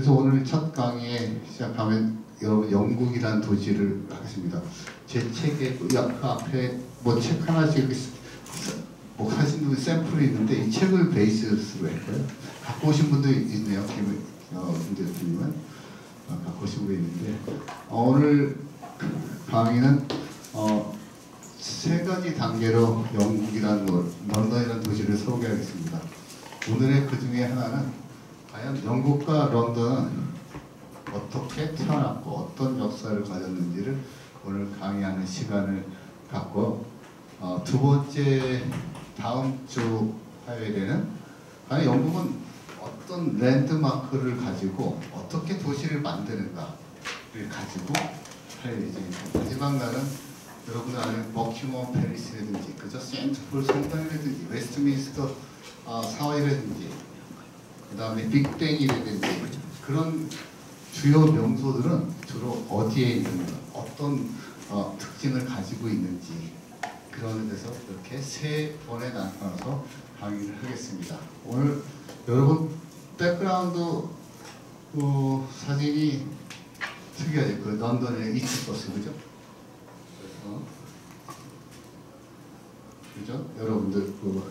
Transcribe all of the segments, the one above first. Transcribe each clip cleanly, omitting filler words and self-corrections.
그래서 오늘 첫 강의에 시작하면 여러분 영국이란 도시를 하겠습니다. 제 책에 그 앞에 뭐 책 하나씩 뭐 하신 분 샘플이 있는데 이 책을 베이스로 했고요. 갖고 오신 분도 있네요. 김 대표님은 갖고 오신 분이 있는데 오늘 강의는 세 가지 단계로 영국이란 런던이라는 도시를 소개하겠습니다. 오늘의 그 중에 하나는 과연 영국과 런던은 어떻게 태어났고 어떤 역사를 가졌는지를 오늘 강의하는 시간을 갖고 두 번째 다음 주 화요일에는 과연 영국은 어떤 랜드마크를 가지고 어떻게 도시를 만드는가를 가지고 할 예정입니다. 마지막 날은 여러분 아는 버킹엄 팰리스라든지 그저 센트폴 성당이라든지 웨스트민스터 사원이라든지 그 다음에 빅뱅이라든지 그런 주요 명소들은 주로 어디에 있는가, 어떤 특징을 가지고 있는지 그런 데서 이렇게 세 번에 나눠서 강의를 하겠습니다. 오늘 여러분 백그라운드 사진이 특이하죠. 그 런던의 이츠버스 그죠? 그죠? 여러분들 그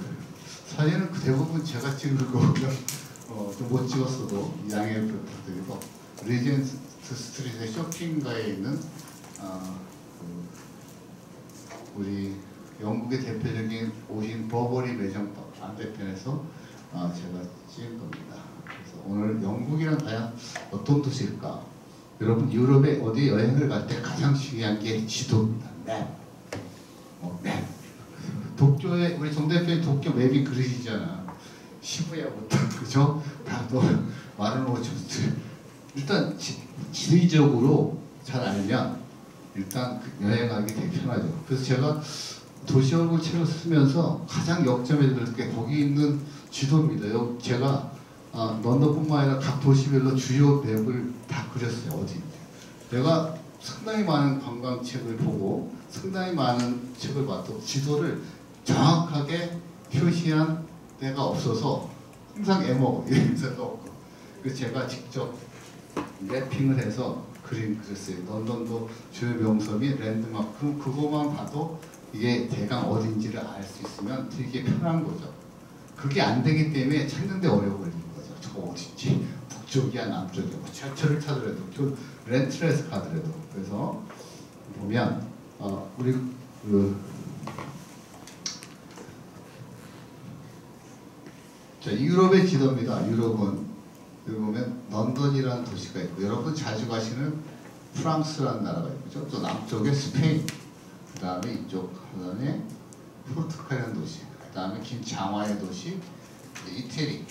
사진은 대부분 제가 찍은 거고요. 좀 못 찍었어도 양해 부탁드리고 리젠트 스트리트의 쇼핑가에 있는 우리 영국의 대표적인 오신 버버리 매장 반대편에서 제가 찍은 겁니다. 그래서 오늘 영국이란 과연 어떤 도시일까? 여러분 유럽에 어디 여행을 갈 때 가장 중요한 게 지도입니다. 맵. 맵. 도쿄에 우리 정 대표님 도쿄 맵이 그러시잖아. 시부야부터 그죠? 다도 말은 오죠. 일단 지리적으로 잘 알면 일단 여행하기 되게 편하죠. 그래서 제가 도시 얼굴 책을 쓰면서 가장 역점에 들 게 거기 있는 지도입니다. 제가 런던뿐만 아니라 각 도시별로 주요 맵을 다 그렸어요. 어디 내가 상당히 많은 관광책을 보고 상당히 많은 책을 봐도 지도를 정확하게 표시한 데가 없어서 항상 애먹어 이러면서도 없고 그래서 제가 직접 랩핑을 해서 그렸어요. 런던도 주요 명소 및 랜드마크 그거만 봐도 이게 대강 어딘지를 알 수 있으면 되게 편한 거죠. 그게 안 되기 때문에 찾는데 어려워 걸리는 거죠. 저 어딘지 북쪽이야 남쪽이야 뭐 철철을 찾으려도 렌트레스 가더라도 그래서 보면 우리 자, 유럽의 지도입니다. 유럽은 여기 보면 런던이라는 도시가 있고 여러분 자주 가시는 프랑스라는 나라가 있죠. 또 남쪽에 스페인, 그 다음에 이쪽 하단에 포르투갈이라는 도시, 그 다음에 긴 장화의 도시 이태리,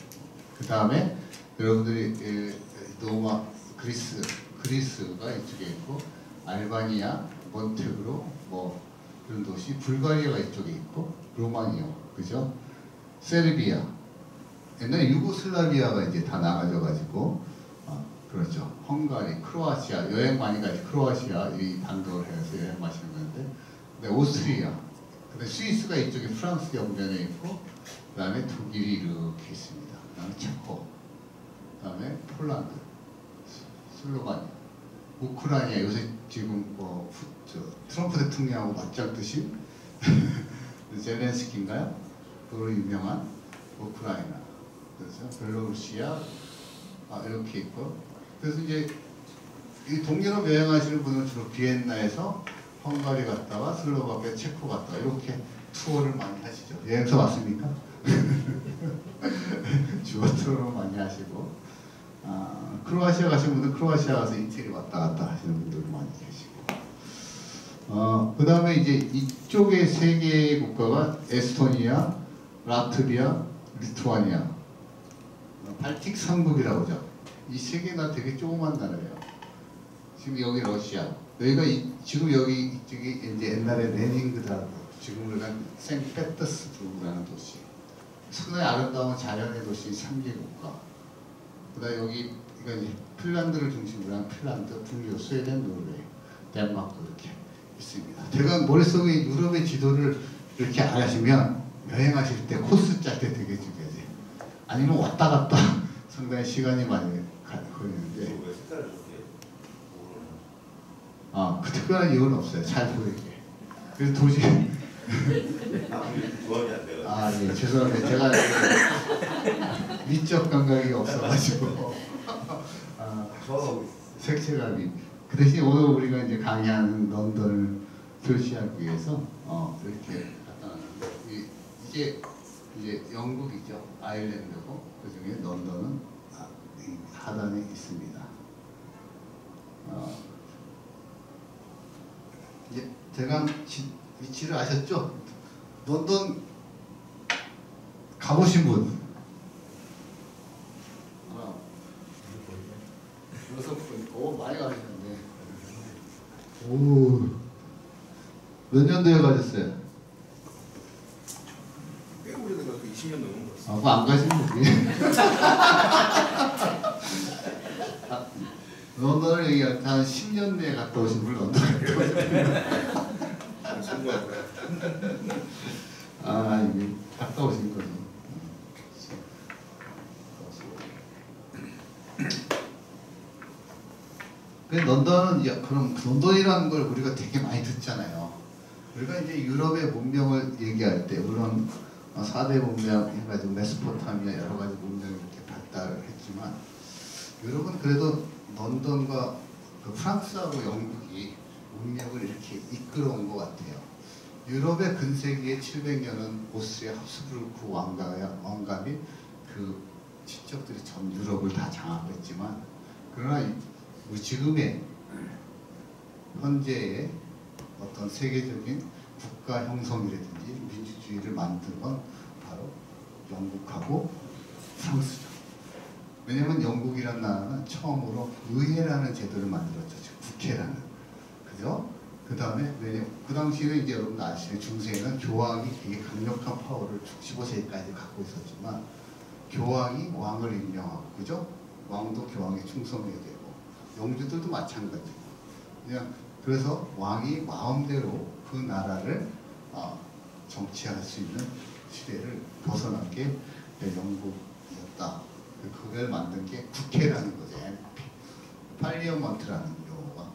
그 다음에 여러분들이 로마, 그리스가 이쪽에 있고 알바니아, 몬테그로 뭐 그런 도시, 불가리아가 이쪽에 있고 로마니아, 그죠? 세르비아, 옛날에 유고슬라비아가 이제 다 나가져가지고 그렇죠. 헝가리, 크로아시아 여행 많이 가시 크로아시아 이 반도를 해서 여행 마시는 건데, 근데 오스트리아, 근데 스위스가 이쪽에 프랑스 영변에 있고, 그다음에 독일이 이렇게 있습니다. 그다음에 체코, 그다음에 폴란드, 슬로바니아, 우크라이나 요새 지금 트럼프 대통령하고 맞짱 뜨신 젤렌스키인가요? 그로 유명한 우크라이나. 그래서 벨로루시아 이렇게 있고 그래서 이제 이 동유럽 여행하시는 분은 주로 비엔나에서 헝가리 갔다가 슬로바키아, 체코 갔다가 이렇게 투어를 많이 하시죠. 여행사 왔습니까? 주어 투어를 많이 하시고 크로아시아 가신 분들 크로아시아 가서 이태리 왔다 갔다 하시는 분들도 많이 계시고 그 다음에 이제 이쪽에 세 개의 국가가 에스토니아, 라트비아, 리투아니아 발틱 3국이라고 하죠. 이 세 개나 되게 조그만 나라예요. 지금 여기 러시아, 여기가 지금 여기 이쪽이 이제 옛날에 레닌그라드, 지금 우리가 생페터스부르크라는 도시, 상당히 아름다운 자연의 도시 3개 국가. 그다음 여기 이거 이제 핀란드를 중심으로 한 핀란드, 북유, 스웨덴, 노르웨이, 덴마크 이렇게 있습니다. 제가 머릿속에 유럽의 지도를 이렇게 아시면 여행하실 때 코스 짤 때 되게 중요하지. 아니면 왔다 갔다 상당히 시간이 많이 거리는데. 왜 색깔을 저렇게 그 특별한 이유는 없어요. 잘 보이게. 그래서 도시. 조합이 안 돼요. 예, 죄송합니다. 제가 미적 감각이 없어가지고 색채감이. 그 대신 오늘 우리가 이제 강의하는 런던을 표시하기 위해서 이렇게 갖다 놨는데 이제 영국이죠. 아일랜드고 그 중에 런던은 하단에 있습니다. 이제 제가 위치를 아셨죠? 런던 가보신 분? 많이 가셨는데. 몇 년도에 가셨어요? 꽤 오래된 것 같아요. 20년 넘은 것 같아요. 그거 안 가신 거지? 런던을 얘기할 때 한 10년 내에 갔다 오신 분 런던 갔다 오신 이게 갔다 오신 거지. 런던은 그럼 런던이라는 걸 우리가 되게 많이 듣잖아요. 우리가 이제 유럽의 문명을 얘기할 때 물론 4대 문명 해가지고 메소포타미아 여러 가지 문명이 이렇게 발달을 했지만 유럽은 그래도 런던과 프랑스하고 영국이 문명을 이렇게 이끌어온 것 같아요. 유럽의 근세기의 700년은 오스트리아 합스부르크 왕감이 그 친척들이 전 유럽을 다 장악했지만 그러나 지금의 현재의 어떤 세계적인 국가 형성이라든지 민주주의를 만든 건 바로 영국하고 프랑스죠. 왜냐하면 영국이라는 나라는 처음으로 의회라는 제도를 만들었죠. 국회라는. 그죠? 그 다음에 그 당시에는 이제 여러분 아시는 중세에는 교황이 되게 강력한 파워를 15세기까지 갖고 있었지만 교황이 왕을 임명하고 그죠? 왕도 교황에 충성해야 되고 영주들도 마찬가지고 그냥 그래서 왕이 마음대로 그 나라를 정치할 수 있는 시대를 벗어난 게 영국이었다. 그걸 만든 게 국회라는 거죠. 팔리어먼트라는 용어가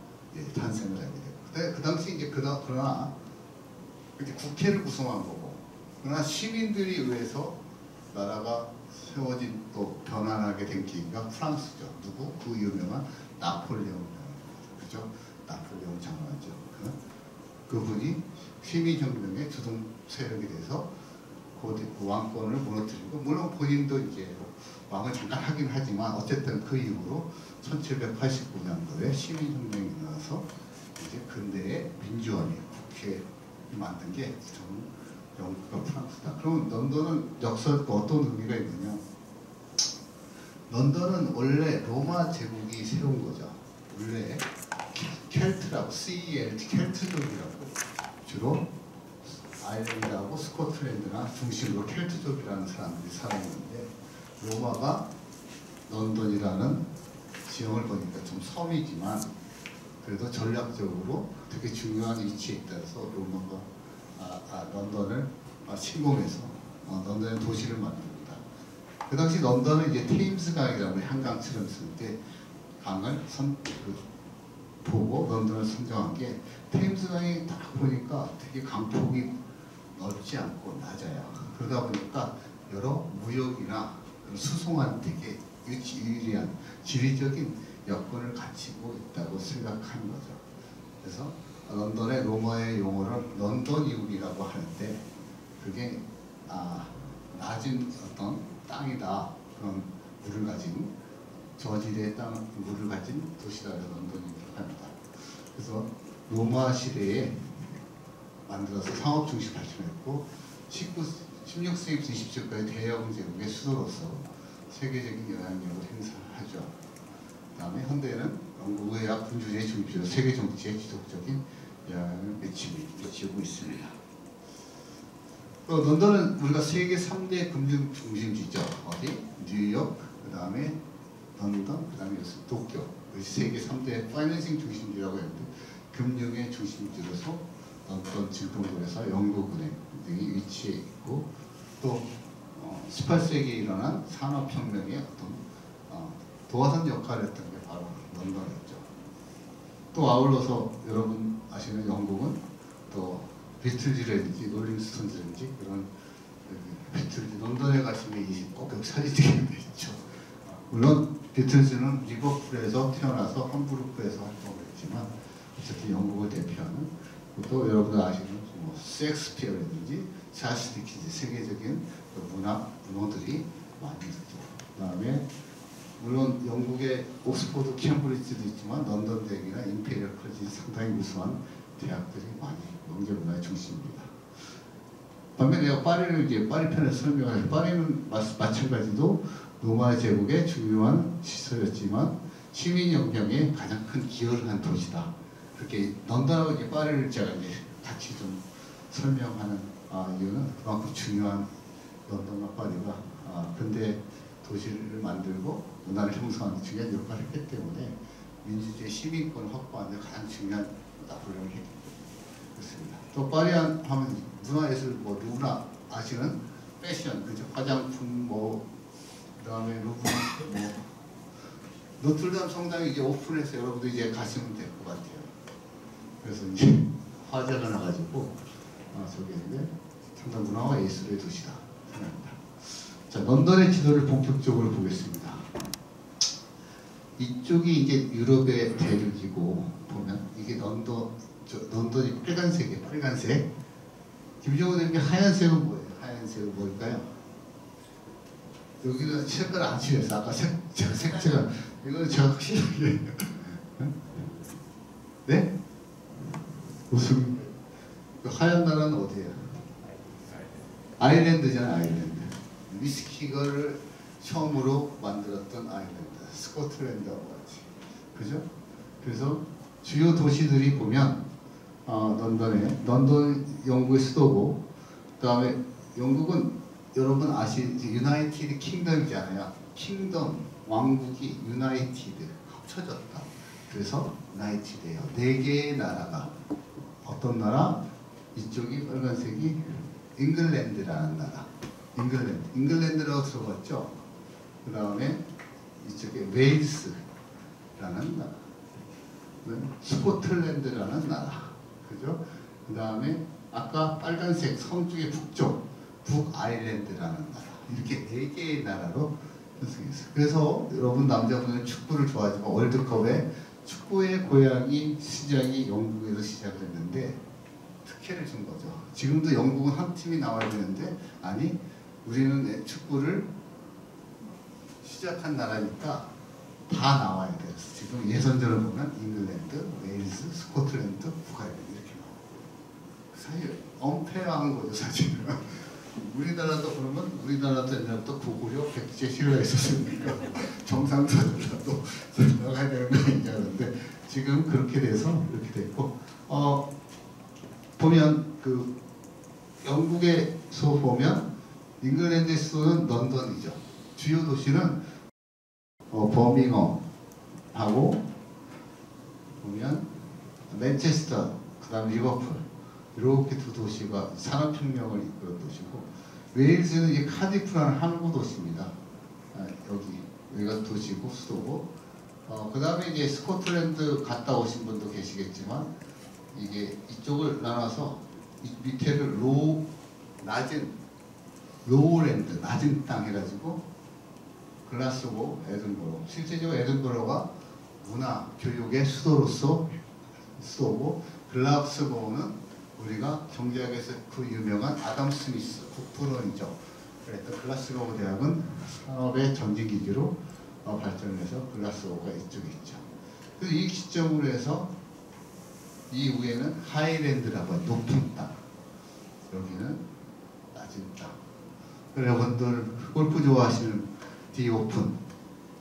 탄생을 하게 되고 그 당시 이제 그러나 이제 국회를 구성한 거고 그러나 시민들이 의해서 나라가 세워진 또 변환하게 된 계기가 프랑스죠. 누구? 그 유명한 나폴레옹 그죠? 나폴레옹 장관이죠. 그분이 시민혁명의 주동 세력이 돼서 그 왕권을 무너뜨리고 물론 본인도 이제 왕을 잠깐 하긴 하지만 어쨌든 그 이후로 1789년도에 시민혁명이 일어나서 이제 근대의 민주화의 국회를 만든 게 영국과 프랑스다. 그럼 런던은 역사가 어떤 의미가 있느냐? 런던은 원래 로마 제국이 세운 거죠. 원래 켈트라고 CELT 켈트족이라고 주로 아일랜드하고 스코틀랜드나 중심으로 켈트족이라는 사람들이 살았는데 로마가 런던이라는 지형을 보니까 좀 섬이지만 그래도 전략적으로 되게 중요한 위치에 있다서 로마가 런던을 침공해서 런던의 도시를 만듭니다. 그 당시 런던은 이제 테임스 강이라고 한강처럼 쓸 때 강을 보고 런던을 선정한 게 테임스 강이 딱 보니까 되게 강폭이 넓지 않고 낮아요. 그러다 보니까 여러 무역이나 수송하는 되게 유리한 지리적인 여건을 갖추고 있다고 생각하는 거죠. 그래서 런던의 로마의 용어를 런던 이울이라고 하는데 그게 낮은 어떤 땅이다 그런 물을 가진 저지대의 물을 가진 도시라고 런던이라고 합니다. 그래서 로마 시대에 만들어서 상업 중심 발전했고 16세기부터 20세기까지 대영 제국의 수도로서 세계적인 영향력을 행사하죠. 그 다음에 현대에는 영국 의학 군주제의 중심으로 세계 정치에 지속적인 영향을 미치고 있습니다. 런던은 우리가 세계 3대 금융 중심지죠. 어디? 뉴욕, 그 다음에 런던, 그 다음에 도쿄. 세계 3대 파이낸싱 중심지라고 했는데 금융의 중심지로서 런던 증권거래소, 영국은행 등이 위치해 있고 또 18세기에 일어난 산업혁명의 어떤 도화선 역할을 했던 게 바로 런던이었죠. 또 아울러서 여러분 아시는 영국은 또 비틀즈라든지 롤링스톤즈라든지 그런 비틀즈 런던에 가시면 꼭 여기 사진 찍는 데 있죠. 물론 비틀즈는 리버풀에서 태어나서 함부르크에서 활동을 했지만 어쨌든 영국을 대표하는 또 여러분 아시는 뭐 셰익스피어라든지 찰스 디킨즈 세계적인 문어들이 많이 있죠. 그다음에 물론 영국의 옥스퍼드, 캠브리지도 있지만 런던 대학이나 임페리얼 컬리지 상당히 우수한 대학들이 많이 영재 문화의 중심입니다. 반면에 내가 파리를 이제 파리 편에서 설명할 파리는 마찬가지도 로마 제국의 중요한 시설이었지만 시민혁명에 가장 큰 기여를 한 도시다. 그렇게 런던하고 이제 파리를 제가 이제 같이 좀 설명하는 이유는 그만큼 중요한 런던과 파리가 근대 도시를 만들고 문화를 형성하는 데 중요한 역할을 했기 때문에 민주주의 시민권을 확보하는 데 가장 중요한 역할을 했기 그렇습니다. 또 파리 하면 문화예술 뭐 누구나 아시는 패션, 그죠? 화장품 뭐 그다음에 루브 뭐 노틀담 성당이 이제 오픈해서 여러분들 이제 가시면 될 것 같아요. 그래서 이제 화재가 나가지고 저기 이제 상당 문화와 예술의 도시다 생각합니다. 자, 런던의 지도를 본격적으로 보겠습니다. 이쪽이 이제 유럽의 대륙이고 보면 이게 런던이 빨간색이에요. 빨간색. 김정은 대통령이 하얀색은 뭐예요? 하얀색은 뭘까요? 여기는 색깔 안 칠했어. 아까 색채가 이거는 제가 확실하게 네? 무슨 하얀 나라는 어디예요? 아일랜드잖아. 아일랜드. 위스키를 처음으로 만들었던 아일랜드. 스코틀랜드하고 같이. 그죠? 그래서 주요 도시들이 보면 런던 영국의 수도고 그 다음에 영국은 여러분 아시지 유나이티드 킹덤이잖아요. 킹덤 왕국이 유나이티드 합쳐졌다. 그래서 유나이티드예요. 4개의 나라가 어떤 나라? 이쪽이 빨간색이 잉글랜드라는 나라. 잉글랜드라고 들어봤죠? 그 다음에 이쪽에 웨일스라는 나라. 스코틀랜드라는 나라. 그죠? 그 다음에 아까 빨간색 섬 쪽의 북쪽 북아일랜드라는 나라. 이렇게 4개의 나라로 편성했어요. 그래서 여러분 남자분은 축구를 좋아하지만 월드컵에 축구의 고향이 시작이 영국에서 시작을 했는데 특혜를 준 거죠. 지금도 영국은 한 팀이 나와야 되는데 아니 우리는 축구를 시작한 나라니까 다 나와야 돼요. 지금 예선전을 보면 잉글랜드, 웨일스, 스코틀랜드, 북아일랜드 이렇게 나와요. 사실 엄폐한 거죠 사실은. 우리나라도 그러면 우리나라도 옛날부터 고구려 백제 시대가 있었으니까 정상적으로라도 나가야 되는 거 아니냐는데 지금 그렇게 돼서 이렇게 됐고 보면 그 영국에서 보면 잉글랜드의 수도는 런던이죠. 주요 도시는 버밍엄하고 보면 맨체스터, 그 다음 리버풀 이렇게 두 도시가 산업혁명을 이끌은 도시고 웨일즈는 이제 카디프라는 항구 도시입니다. 여기가 도시고 수도고 그 다음에 이제 스코틀랜드 갔다 오신 분도 계시겠지만 이게 이쪽을 나눠서 밑에를 낮은 로우랜드 낮은 땅 해가지고 글라스고 에든버러 실제적으로 에든버러가 문화 교육의 수도로서 수도고 글라스고는 우리가 경제학에서 그 유명한 아담 스미스 북부론이죠. 그랬던 글라스고우 대학은 산업의 전진기지로 발전해서 글라스고우가 이쪽에 있죠. 그래서 이 시점으로 해서 이 위에는 하이랜드라고 하는 높은 땅, 여기는 낮은 땅. 여러분들 골프 좋아하시는 디 오픈,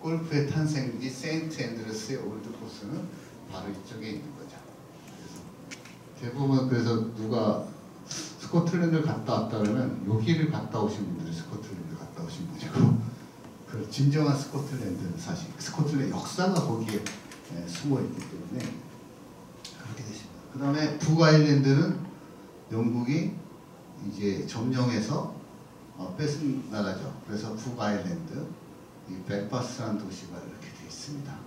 골프의 탄생지 세인트 앤드루스의 올드 코스는 바로 이쪽에 있는 거죠. 대부분 그래서 누가 스코틀랜드를 갔다 왔다 그러면 여기를 갔다 오신 분들이 스코틀랜드 갔다 오신 분이고 그 진정한 스코틀랜드는 사실 스코틀랜드 역사가 거기에 숨어 있기 때문에 그렇게 되십니다. 그 다음에 북아일랜드는 영국이 이제 점령해서 뺏은 나라죠. 그래서 북아일랜드 이 벨파스트라는 도시가 이렇게 되어 있습니다.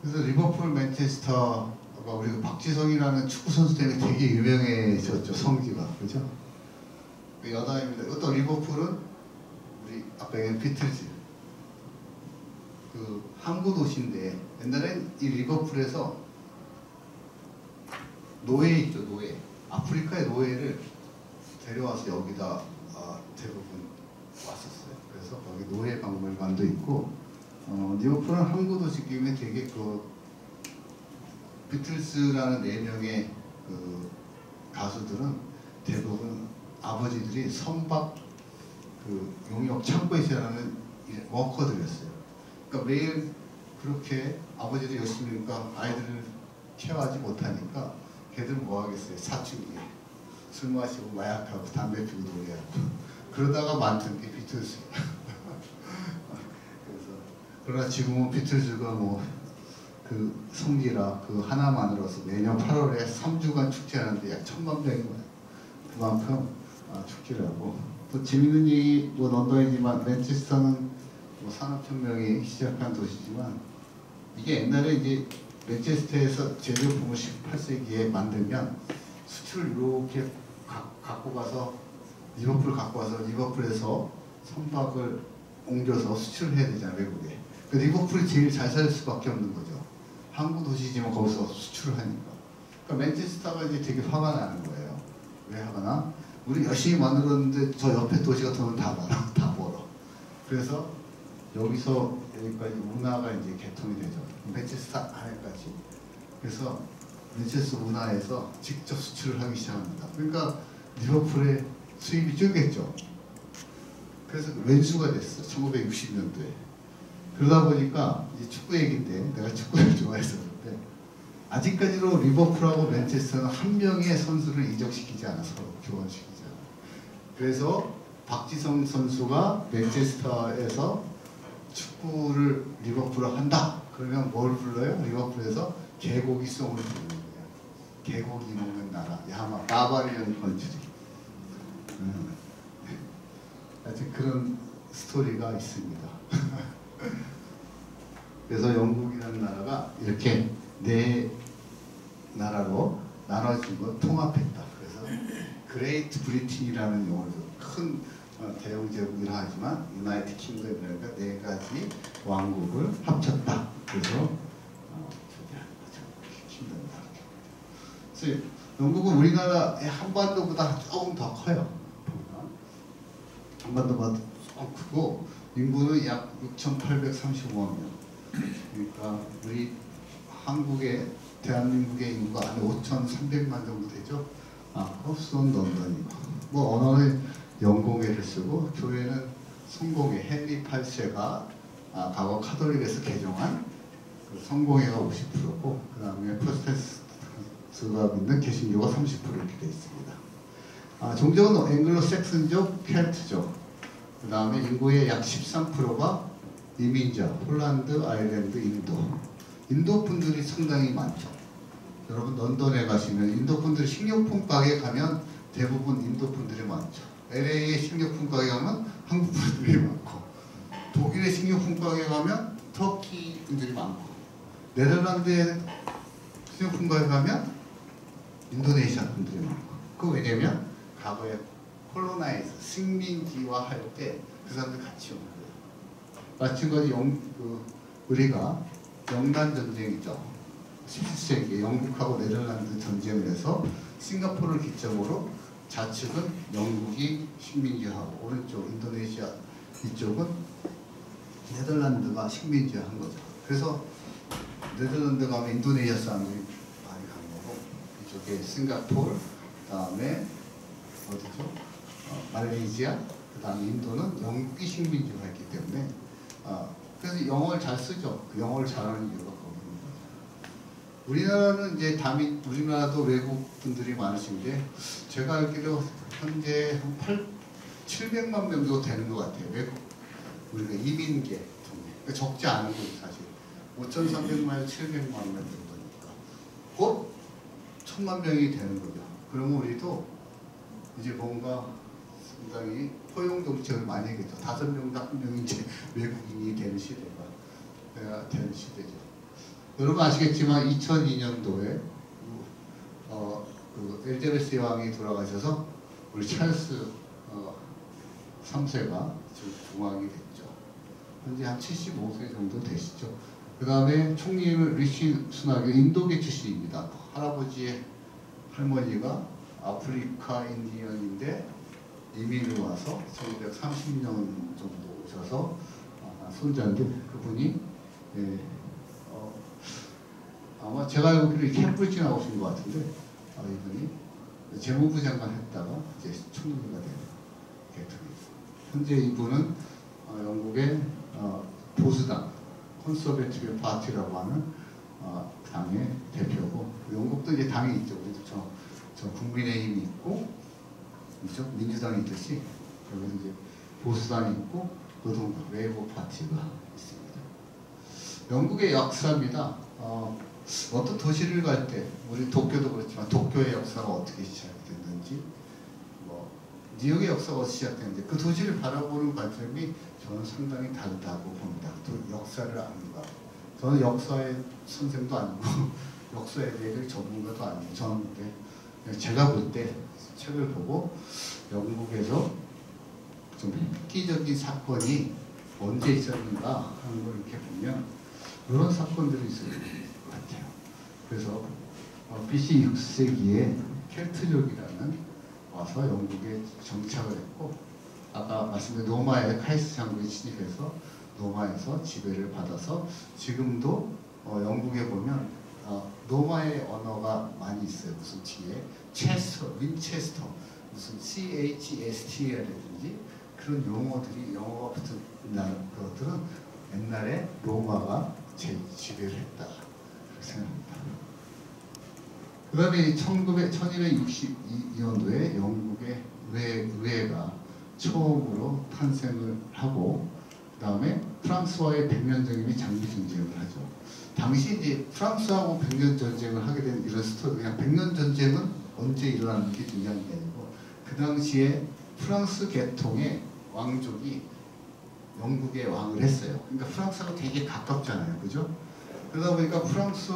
그래서 리버풀, 맨체스터가 우리 그 박지성이라는 축구 선수 때문에 되게 유명해졌죠. 성지가, 그죠? 그 여담입니다. 어떤 리버풀은 우리 아까 얘기한 비틀즈, 그 항구 도시인데 옛날엔 이 리버풀에서 노예 있죠, 노예. 아프리카의 노예를 데려와서 여기다 대부분 왔었어요. 그래서 거기 노예 박물관도 있고, 리버풀은 항구 도시기에 되게 그 비틀스라는 4명의 그 가수들은 대부분 아버지들이 선박 그 용역 창고에 일하는 워커들이었어요. 그러니까 매일 그렇게 아버지들이 열심히 하니까 아이들을 케어하지 못하니까 걔들은 뭐 하겠어요? 사춘기에 술 마시고 마약하고 담배 피고 노래하고 그러다가 만든 게 비틀즈. 그래서 그러나 지금은 비틀즈가 뭐 그 성지라 그 하나만으로서 매년 8월에 3주간 축제하는데 약 1000만 명이 와요. 그만큼 축제를 하고, 또 재밌는 얘기, 뭐 런던이지만 맨체스터는 뭐 산업혁명이 시작한 도시지만 이게 옛날에 이제 맨체스터에서 제조품을 18세기에 만들면 수출을 이렇게 갖고 가서 리버풀을 갖고 와서 리버풀에서 선박을 옮겨서 수출을 해야 되잖아요, 외국에. 그 리버풀이 제일 잘 살 수밖에 없는 거죠. 항구 도시지만 거기서 수출을 하니까. 그러니까 맨체스터가 이제 되게 화가 나는 거예요. 왜 화가 나? 우리 열심히 만들었는데 저 옆에 도시가 돈을 다 벌어. 그래서 여기서 여기까지 운하가 이제 개통이 되죠. 맨체스터 안에까지. 그래서 맨체스터 운하에서 직접 수출을 하기 시작합니다. 그러니까 리버풀의 수입이 줄겠죠. 그래서 왼수가 됐어. 1960년도에. 그러다 보니까 이제 축구 얘기인데 내가 축구를 좋아했었는데 아직까지도 리버풀하고 맨체스터는 한 명의 선수를 이적시키지 않아, 서로 교환시키지 않아. 그래서 박지성 선수가 맨체스터에서 축구를 리버풀을 한다. 그러면 뭘 불러요? 리버풀에서 개고기 송을 부르는 거야. 개고기 먹는 나라, 야마, 바바리언 컨트리. 하여튼 그런 스토리가 있습니다. 그래서 영국이라는 나라가 이렇게 4나라로 나눠진 걸 통합했다. 그래서 그레이트 브리튼이라는 용어도 큰 대영 제국이라 하지만 유나이티드 킹덤이라니까 4가지 왕국을 합쳤다. 그래서 킹덤이다. 그래서 영국은 우리나라의 한반도보다 조금 더 커요. 한반도보다 조금 크고 인구는 약 6,835만 명. 그러니까 우리 한국의 대한민국의 인구가 한 5,300만 정도 되죠. 흡수는 런던이고, 뭐 언어는 영공회를 쓰고, 교회는 성공회 헨리 8세가 과거 카톨릭에서 개종한 그 성공회가 50%고, 그 다음에 프로테스탄트가 믿는 개신교가 30% 이렇게 되어 있습니다. 종족은 앵글로색슨족, 켈트족, 그 다음에 인구의 약 13%가 이민자, 폴란드, 아일랜드, 인도 분들이 상당히 많죠. 여러분 런던에 가시면 인도 분들이 식료품 가게 가면 대부분 인도 분들이 많죠. LA의 식료품 가게 가면 한국 분들이 많고, 독일의 식료품 가게 가면 터키 분들이 많고, 네덜란드의 식료품 가게 가면 인도네시아 분들이 많고. 그 왜냐면 과거에 콜로나이즈, 식민지화 할 때 그 사람들 같이 온 거예요. 마찬가지 우리가 영난 전쟁이죠. 17세기에 영국하고 네덜란드 전쟁을 해서 싱가포르를 기점으로 좌측은 영국이 식민지하고 오른쪽 인도네시아 이쪽은 네덜란드가 식민지한 거죠. 그래서 네덜란드 가면 인도네시아 사람들이 많이 간 거고, 이쪽에 싱가포르, 그 다음에 어디죠? 말레이시아, 그 다음에 인도는 영국이 식민지를 했기 때문에 그래서 영어를 잘 쓰죠. 그 영어를 잘하는 이유가 거기입니다. 우리나라는 이제 우리나라도 외국 분들이 많으신데 제가 알기로 현재 한 700만 명 정도 되는 것 같아요. 외국 우리가 이민계 그러니까 적지 않은 거죠 사실. 5,300만에서 700만 명 정도니까 곧 1,000만 명이 되는 거죠. 그러면 우리도 이제 뭔가 상당히 포용 정책을 많이 했겠죠. 5명 다 1명이 이제 외국인이 되는 되는 시대죠. 여러분 아시겠지만 2002년도에 그 엘리자베스 여왕이 돌아가셔서 우리 찰스 3세가 지금 중왕이 됐죠. 현재 한 75세 정도 되시죠. 그 다음에 총리는 리시 수낙이 인도계 출신입니다. 할아버지의 할머니가 아프리카 인디언인데 이민을 와서 1930년 정도 오셔서 손자인데 그분이 아마 제가 알기로 캠브리지 나오신 것 같은데 이분이 재무부 장관 했다가 이제 총리가 된 계통이에요. 현재 이분은 영국의 보수당 컨서베티브 파티라고 하는 당의 대표고 영국도 이제 당이 있죠. 저 국민의힘이 있고 그렇죠? 민주당이 있듯이 여기서 이제 보수당이 있고 노동당 레이버 파티가 있습니다. 영국의 역사입니다. 어떤 도시를 갈 때 우리 도쿄도 그렇지만 도쿄의 역사가 어떻게 시작됐는지 뉴욕의 역사가 어떻게 시작됐는지 그 도시를 바라보는 관점이 저는 상당히 다르다고 봅니다. 또 역사를 아는 것. 저는 역사의 선생도 아니고 역사에 대해 전문가도 아니에요. 저는 제가 볼 때 책을 보고 영국에서 좀 획기적인 사건이 언제 있었는가 하는 걸 이렇게 보면 그런 사건들이 있을 것 같아요. 그래서 BC 6세기에 켈트족이라는 와서 영국에 정착을 했고 아까 말씀드린 로마의 카이스트 장군이 침입해서 로마에서 지배를 받아서 지금도 영국에 보면 로마의 언어가 많이 있어요. 무슨 뒤에 체스터, 윈체스터, 무슨 CHST라든지 그런 용어들이 영어가 붙은 것들은 옛날에 로마가 지배를 했다 그렇게 생각합니다. 그 다음에 1262년도에 영국의 의회가 처음으로 탄생을 하고 그 다음에 프랑스와의 백년전쟁이 장기 전쟁을 하죠. 당시 이제 프랑스하고 백년전쟁을 하게 된 이런 스토리, 그냥 백년전쟁은 언제 일어났는지 중요한 게 아니고 그 당시에 프랑스 계통의 왕족이 영국의 왕을 했어요. 그러니까 프랑스하고 되게 가깝잖아요. 그죠? 그러다 보니까 프랑스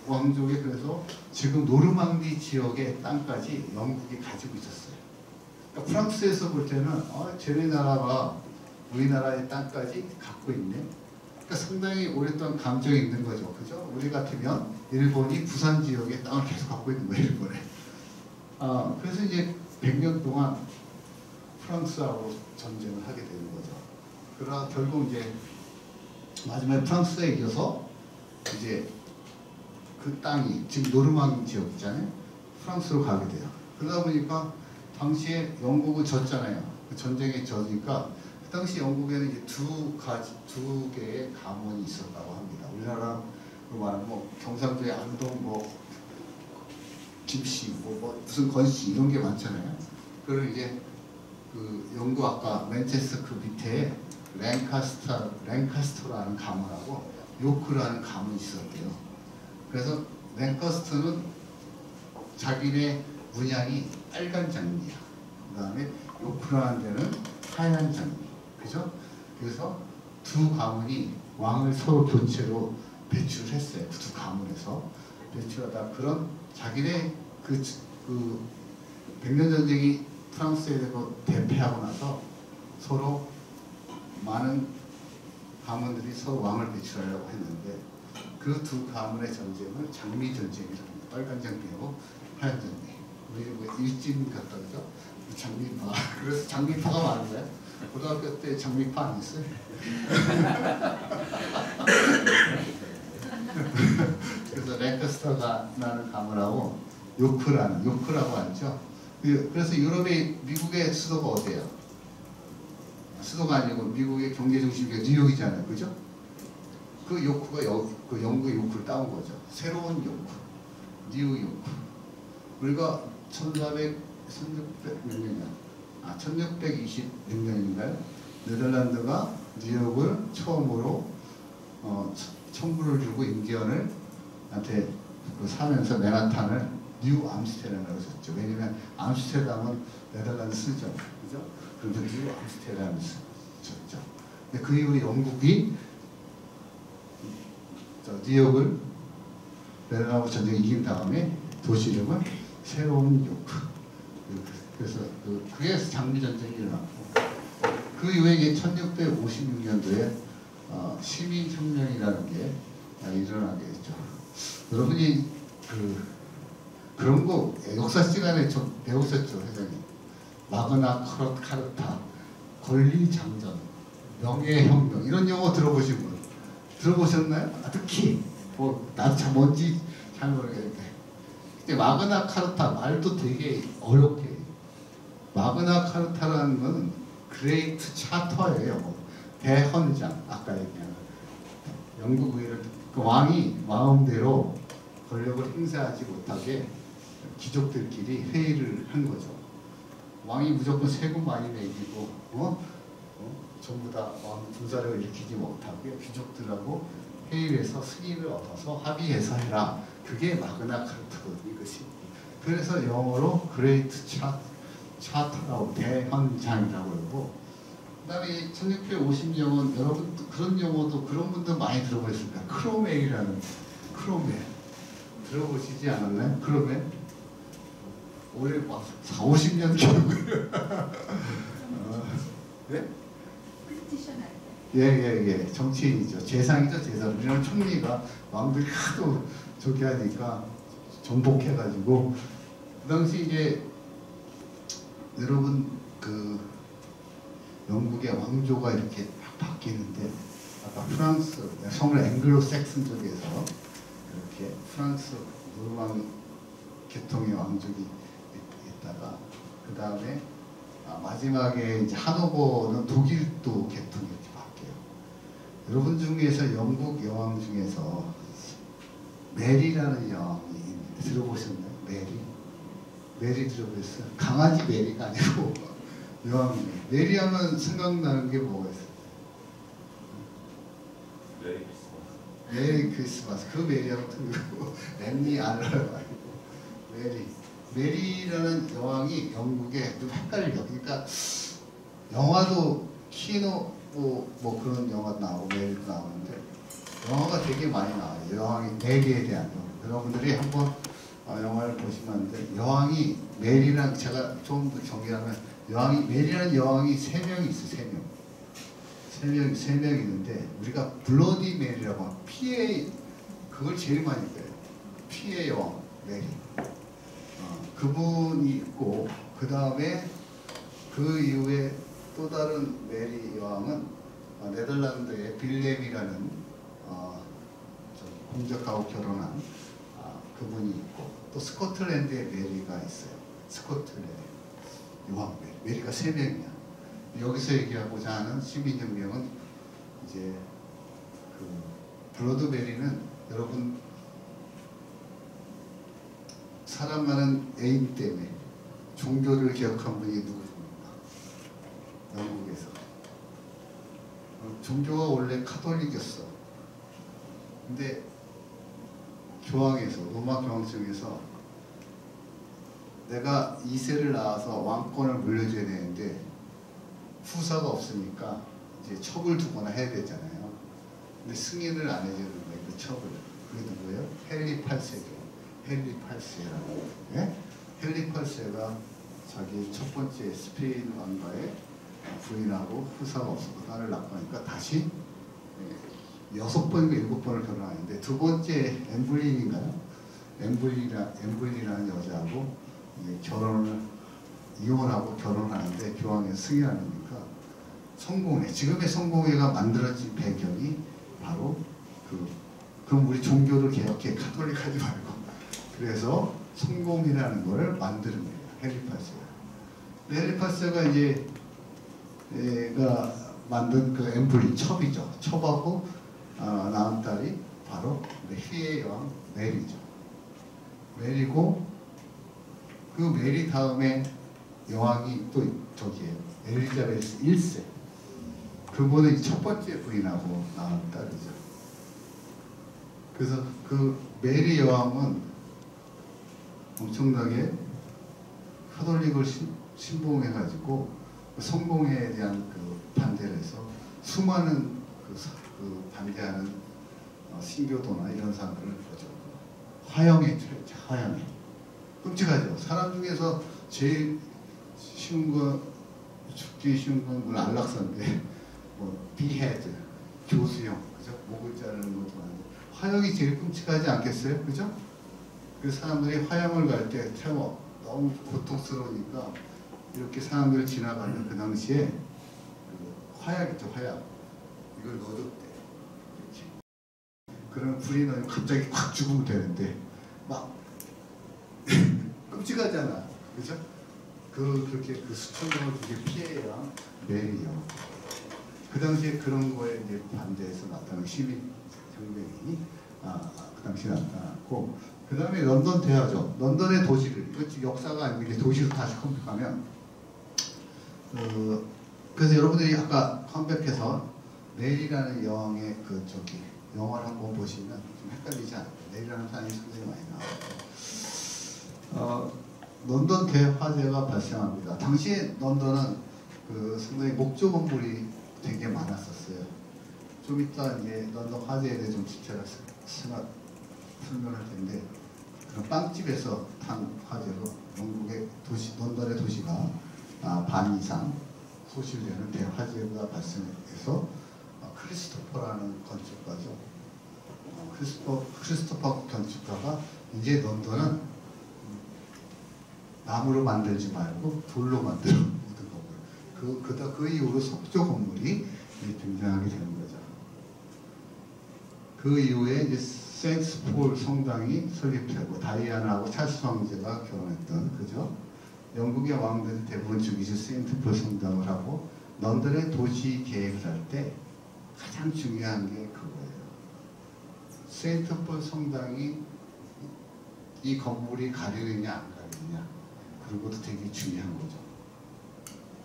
왕족이 그래서 지금 노르망디 지역의 땅까지 영국이 가지고 있었어요. 그러니까 프랑스에서 볼 때는 쟤네 나라가 우리나라의 땅까지 갖고 있네. 그러니까 상당히 오랫동안 감정이 있는 거죠. 그죠? 우리 같으면 일본이 부산 지역의 땅을 계속 갖고 있는 거예요. 일본에. 그래서 이제 100년 동안 프랑스하고 전쟁을 하게 되는 거죠. 그러나 결국 이제 마지막에 프랑스에 이어서 이제 그 땅이 지금 노르망 지역 있잖아요. 프랑스로 가게 돼요. 그러다 보니까 당시에 영국은 졌잖아요. 그 전쟁에 져니까 그 당시 영국에는 이제 두 개의 가문이 있었다고 합니다. 우리나라로 말하면 경상도의 안동 김씨 무슨 건씨 이런 게 많잖아요. 그리고 이제 그 영국 아까 맨체스터 그 밑에 랭카스터라는 가문하고 요크라는 가문이 있었대요. 그래서 랭카스터는 자기네 문양이 빨간 장미야. 그 다음에 요크라는 데는 하얀 장미. 그죠? 그래서 두 가문이 왕을 서로 교체로 배출했어요. 그 두 가문에서 배출하다 그런 자기네 그 백년전쟁이 프랑스에 대고 대패하고 나서 서로 많은 가문들이 서로 왕을 배출하려고 했는데 그 두 가문의 전쟁을 장미전쟁이라고 합니다. 빨간 장미하고 하얀 장미. 우리 일진 같다 그죠? 장미파. 그래서 장미파가 많은 거예요. 고등학교 때 장미파 안 했어요? 그래서 랭카스터라는 가문하고 요크라고 하죠. 그래서 유럽의 미국의 수도가 어디예요? 수도가 아니고 미국의 경제 중심지가 뉴욕이잖아요, 그죠? 그 요크가 그 영국의 요크를 따온 거죠. 새로운 요크, 뉴 요크. 우리가 1626년인가요? 네덜란드가 뉴욕을 처음으로 청구를 주고 인디언을 한테 사면서 맨하탄을 뉴 암스테르담이라고 썼죠. 왜냐면 암스테르담은 네덜란드 쓰죠. 그죠? 그러면 뉴 암스테르담을 쳤죠. 근데 그 이후에 영국이 뉴욕을 베르나우 전쟁 이긴 다음에 도시 이름은 새로운 요크. 그래서 그게 장미 전쟁이 일어났고 그 이후에 1656년도에 시민혁명이라는 게 일어나게 됐죠. 여러분이 그런 거 역사 시간에 좀 배우셨죠, 회장님? 마그나 카르타, 권리장전, 명예혁명 이런 용어 들어보신 분 들어보셨나요? 특히 나도 참 뭔지 잘 모르겠는데 근데 마그나 카르타 말도 되게 어렵게 해요. 마그나 카르타라는 건 그레이트 차터예요. 대헌장, 아까 얘기한 영국 의회를 그 왕이 마음대로 권력을 행사하지 못하게 귀족들끼리 회의를 한 거죠. 왕이 무조건 세금 많이 매기고 전부 다 왕 군사력을 일으키지 못하게 귀족들하고 회의를 해서 승인을 얻어서 합의해서 해라. 그게 마그나 카르타거든요. 이것이. 그래서 영어로 그레이트 차터라고 대헌장이라고 그러고 그 다음에 1650년은 여러분 그런 용어도 그런 분들 많이 들어보셨습니까? 크로멜이라는 크로멜 들어보시지 않았나요? 크로멜? 올해 막 4, 50년 기록을 네? 예. 정치인이죠. 재상이죠, 재상. 우리는 총리가 왕들이 하도 저기 하니까 정복해가지고 그 당시 이제 여러분 영국의 왕조가 이렇게 막 바뀌는데 아까 프랑스 성을 앵글로색슨 쪽에서 이렇게 프랑스 노르망 계통의 왕족이 있다가 그 다음에 마지막에 이제 하노버는 독일도 계통이 이렇게 바뀌어요. 여러분 중에서 영국 여왕 중에서 메리라는 여왕이 있는데 들어보셨나요? 메리 들어보셨어요? 강아지 메리가 아니고 여왕이 메리 하면 생각나는 게 뭐가 있어요? 메리 크리스마스. 그 메리하고 틀리고 랜니 알라가 아니고 메리라는 여왕이 영국에 좀 헷갈려. 그러니까 영화도 키노 뭐 그런 영화 나오고 메리도 나오는데 영화가 되게 많이 나와요. 여왕이 메리에 대한 여러분들이 한번 영화를 보시면 하는데 여왕이 메리랑 제가 좀 더 정리하면 메리라는 여왕이 3명이 있어요. 3명 있는데 우리가 블러디 메리라고 하면 피해 그걸 제일 많이 써요. 피해 여왕 메리. 그분이 있고 그 다음에 그 이후에 또 다른 메리 여왕은 네덜란드의 빌렘이라는 공적하고 결혼한 그분이 있고 또 스코틀랜드의 메리가 있어요. 스코틀랜드 여왕 메리가 3명이야. 여기서 얘기하고자 하는 시민혁명은 이제 블러드 메리는 여러분 사람 많은 애인 때문에 종교를 개혁한 분이 누구십니까? 영국에서. 종교가 원래 카톨릭이었어. 근데 교황에서 로마 교황청에서 내가 2세를 낳아서 왕권을 물려줘야 되는데 후사가 없으니까 이제 첩을 두거나 해야 되잖아요. 근데 승인을 안 해주는 거예요. 그 첩을. 그게 누구예요? 헨리 8세죠. 헨리 8세라고. 예? 헨리 8세가 자기 첫 번째 스페인 왕가의 부인하고 후사가 없어서 딸을 낳고 하니까 다시 6번인가 7번을 결혼하는데 두 번째 엠블린인가요? 엠블린이라는 여자하고 이혼하고 결혼하는데 교황에서 승인하니까 성공회, 지금의 성공회가 만들어진 배경이 바로 그럼 우리 종교를 개혁해 카톨릭 하지 말고 그래서 성공이라는 거를 만드는 거예요. 헨리 8세가. 헨리 8세가 이제 얘가 만든 그 엠블린 첩이죠. 첩하고 낳은 딸이 바로 희의 여왕 메리죠. 메리고 그 메리 다음에 여왕이 또 저기에요. 엘리자베스 1세. 그분은 첫 번째 부인하고 낳은 딸이죠. 그래서 그 메리 여왕은 엄청나게 카톨릭을 신봉해가지고 성공에 대한 그 반대를 해서 수많은 그 반대하는 신교도나 이런 사람들을 뭐죠? 화형에 처했죠. 화형에. 끔찍하죠. 사람 중에서 제일 쉬운 거, 죽기 쉬운 건 물론 안락사인데 뭐 비헤드, 교수형, 그죠? 목을 자르는 것도 많은데 화형이 제일 끔찍하지 않겠어요? 그죠? 그 사람들이 화형을 갈 때 태워 너무 고통스러우니까 이렇게 사람들 지나가는 그 당시에 그 화약 있죠, 화약. 이걸 넣어줬대. 이렇게. 그럼 불이 나면 갑자기 확 죽으면 되는데 막 끔찍하잖아, 그죠? 그렇게 그 수천명을 그렇게 피해야 매일이요. 그 당시에 그런 거에 이제 반대해서 나타난 시민 혁명이 그 당시에 나타났고, 그 다음에 런던 대화죠. 런던의 도시를, 이거 역사가 아니고 이제 도시를 다시 컴백하면, 그래서 여러분들이 아까 컴백해서 내일이라는 영화의 영화를 한번 보시면 좀 헷갈리지 않아요. 내일이라는 사람이 상당히 많이 나와요. 런던 대화재가 발생합니다. 당시에 런던은 상당히 목조 건물이 되게 많았었어요. 좀 이따 이제 런던 화재에 대해 좀 제가 설명할 텐데, 그런 빵집에서 탄 화재로 영국의 도시, 런던의 도시가 반 이상 소실되는 대화재가 발생해서 크리스토퍼라는 건축가죠. 크리스토퍼 건축가가 이제 런던은 나무로 만들지 말고 돌로 만들어 놓은 거고요. 그 이후로 석조 건물이 등장하게 되는 거죠. 그 이후에 이제 세인트 폴 성당이 설립되고 다이아나하고 찰스 황제가 결혼했던, 그죠? 영국의 왕들이 대부분 죽이실 세인트 폴 성당을 하고 런던의 도시 계획을 할 때 가장 중요한 게 그거예요. 세인트 폴 성당이 이 건물이 가리느냐 안 가리느냐, 그런 것도 되게 중요한 거죠.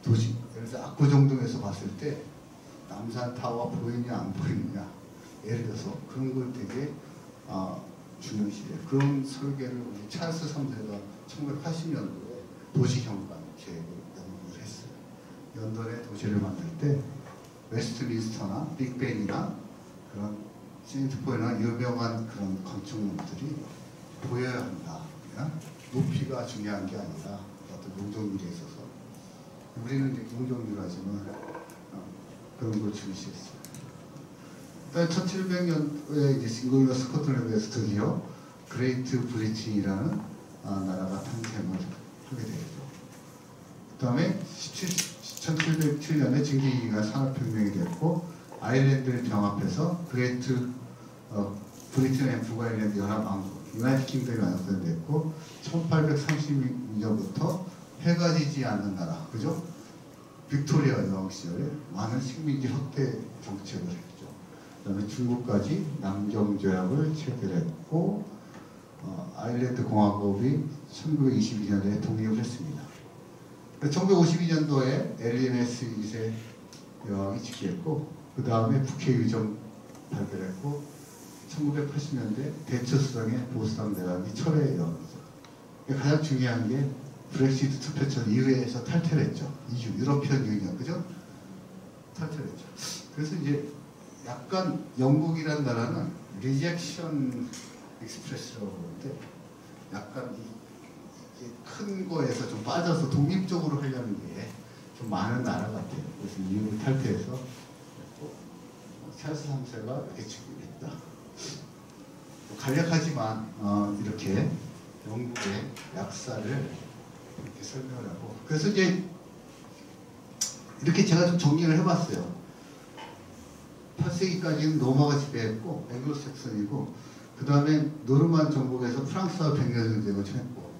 도시, 예를 들어서 압구정동에서 봤을 때 남산타워 보이냐 안 보이느냐, 예를 들어서 그런 걸 되게 중요시해요. 그런 설계를 우리 찰스 3세가 1980년도에 도시경관 계획을 연구를 했어요. 런던의 도시를 만들 때 웨스트민스터나 빅벤이나 그런 세인트폴이나 유명한 그런 건축물들이 보여야 한다. 높이가 중요한 게 아니라 어떤 용적률에 있어서, 우리는 이제 용적률 하지만 그런 걸 중시했어요. 1700년도에 이제 잉글랜드 스코틀랜드에서 드디어 그레이트 브리튼이라는 나라가 탄생을 하게 되죠. 그 다음에 1707년에 증기기가 산업혁명이 됐고, 아일랜드를 병합해서 그레이트 브리튼 앤 북아일랜드 연합왕국 유나이티드 킹덤이 완성됐고, 1832년부터 해가 지지 않는 나라, 그죠? 빅토리아 여왕 시절에 많은 식민지 확대 정책을 했죠. 그 다음에 중국까지 남경조약을 체결했고, 아일랜드 공화국이 1922년에 독립을 했습니다. 1952년도에 엘리자베스 2세 여왕이 즉위했고, 그 다음에 북해 유정 발표했고, 1980년대 대처수당의 보수당 내각이 철회의 여왕이죠. 가장 중요한 게 브렉시트 투표처 이후에서 탈퇴를 했죠. 유러피언 유니언, 그죠? 탈퇴를 했죠. 그래서 이제 약간 영국이라는 나라는 리젝션 익스프레스라고 그러는데, 약간 큰 거에서 좀 빠져서 독립적으로 하려는 게 좀 많은 나라 같아요. 그래서 이후를 탈퇴해서 찰스 3세가 이렇게 즉위했다. 간략하지만 이렇게 영국의 역사를 이렇게 설명을 하고, 그래서 이제 이렇게 제가 좀 정리를 해봤어요. 8세기까지는 로마가 지배했고 앵글로색슨이고, 그 다음에 노르만 정복에서 프랑스와 100년 전쟁을 했고,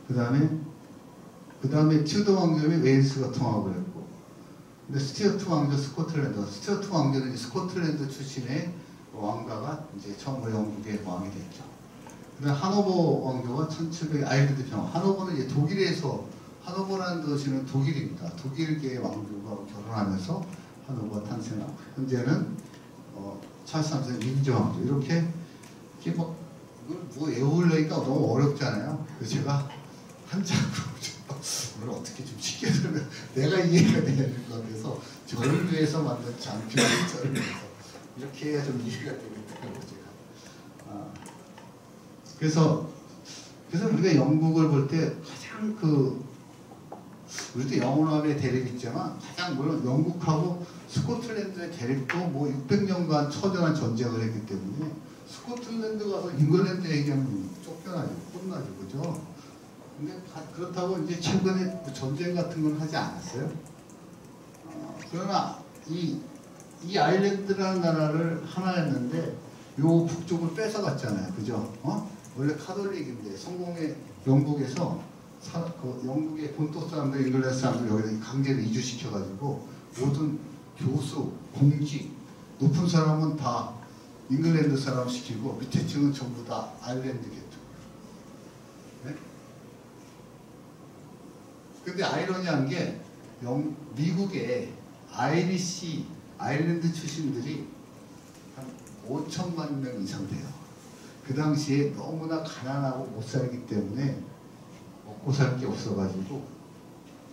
그 다음에 튜더 왕조에 웨일스가 통합을 했고, 근데 스튜어트 왕조 스코틀랜드, 스튜어트 왕조는 이제 스코틀랜드 출신의 왕가가 이제 처음으로 영국의 왕이 됐죠. 그다음 하노버 왕조가 1700 아일랜드 평화. 하노버는 이제 독일에서, 하노버라는 도시는 독일입니다. 독일계 왕조가 결혼하면서 하노버가 탄생하고, 현재는 찰스 3세 윈저 왕조. 이렇게 뭐 외우려니까 너무 어렵잖아요. 그래서 제가 한자로 말씀을 어떻게 좀 쉽게 들으면 내가 이해가 되는 것 같아서 저를 위해서 만든 장표를 저를 위해서 이렇게 해야 좀 이해가 되겠다고 제가. 그래서 우리가 영국을 볼 때 가장 우리도 영원함의 대립이 있지만 가장 물론 영국하고 스코틀랜드의 대립도 뭐 600년간 처절한 전쟁을 했기 때문에 스코틀랜드 가서 잉글랜드 얘기하면 쫓겨나죠, 혼나죠, 그죠? 근데 그렇다고 이제 최근에 전쟁 같은 건 하지 않았어요. 그러나 이 아일랜드라는 나라를 하나였는데 요 북쪽을 뺏어갔잖아요, 그죠? 원래 카톨릭인데 성공의 영국에서 영국의 본토 사람들, 잉글랜드 사람들 여기다 강제로 이주시켜가지고 모든 교수, 공직, 높은 사람은 다 잉글랜드 사람 시키고 밑에 층은 전부 다 아일랜드 계통. 네? 근데 아이러니한 게 미국의 아일랜드 출신들이 한 5천만 명 이상 돼요. 그 당시에 너무나 가난하고 못 살기 때문에 먹고 살 게 없어가지고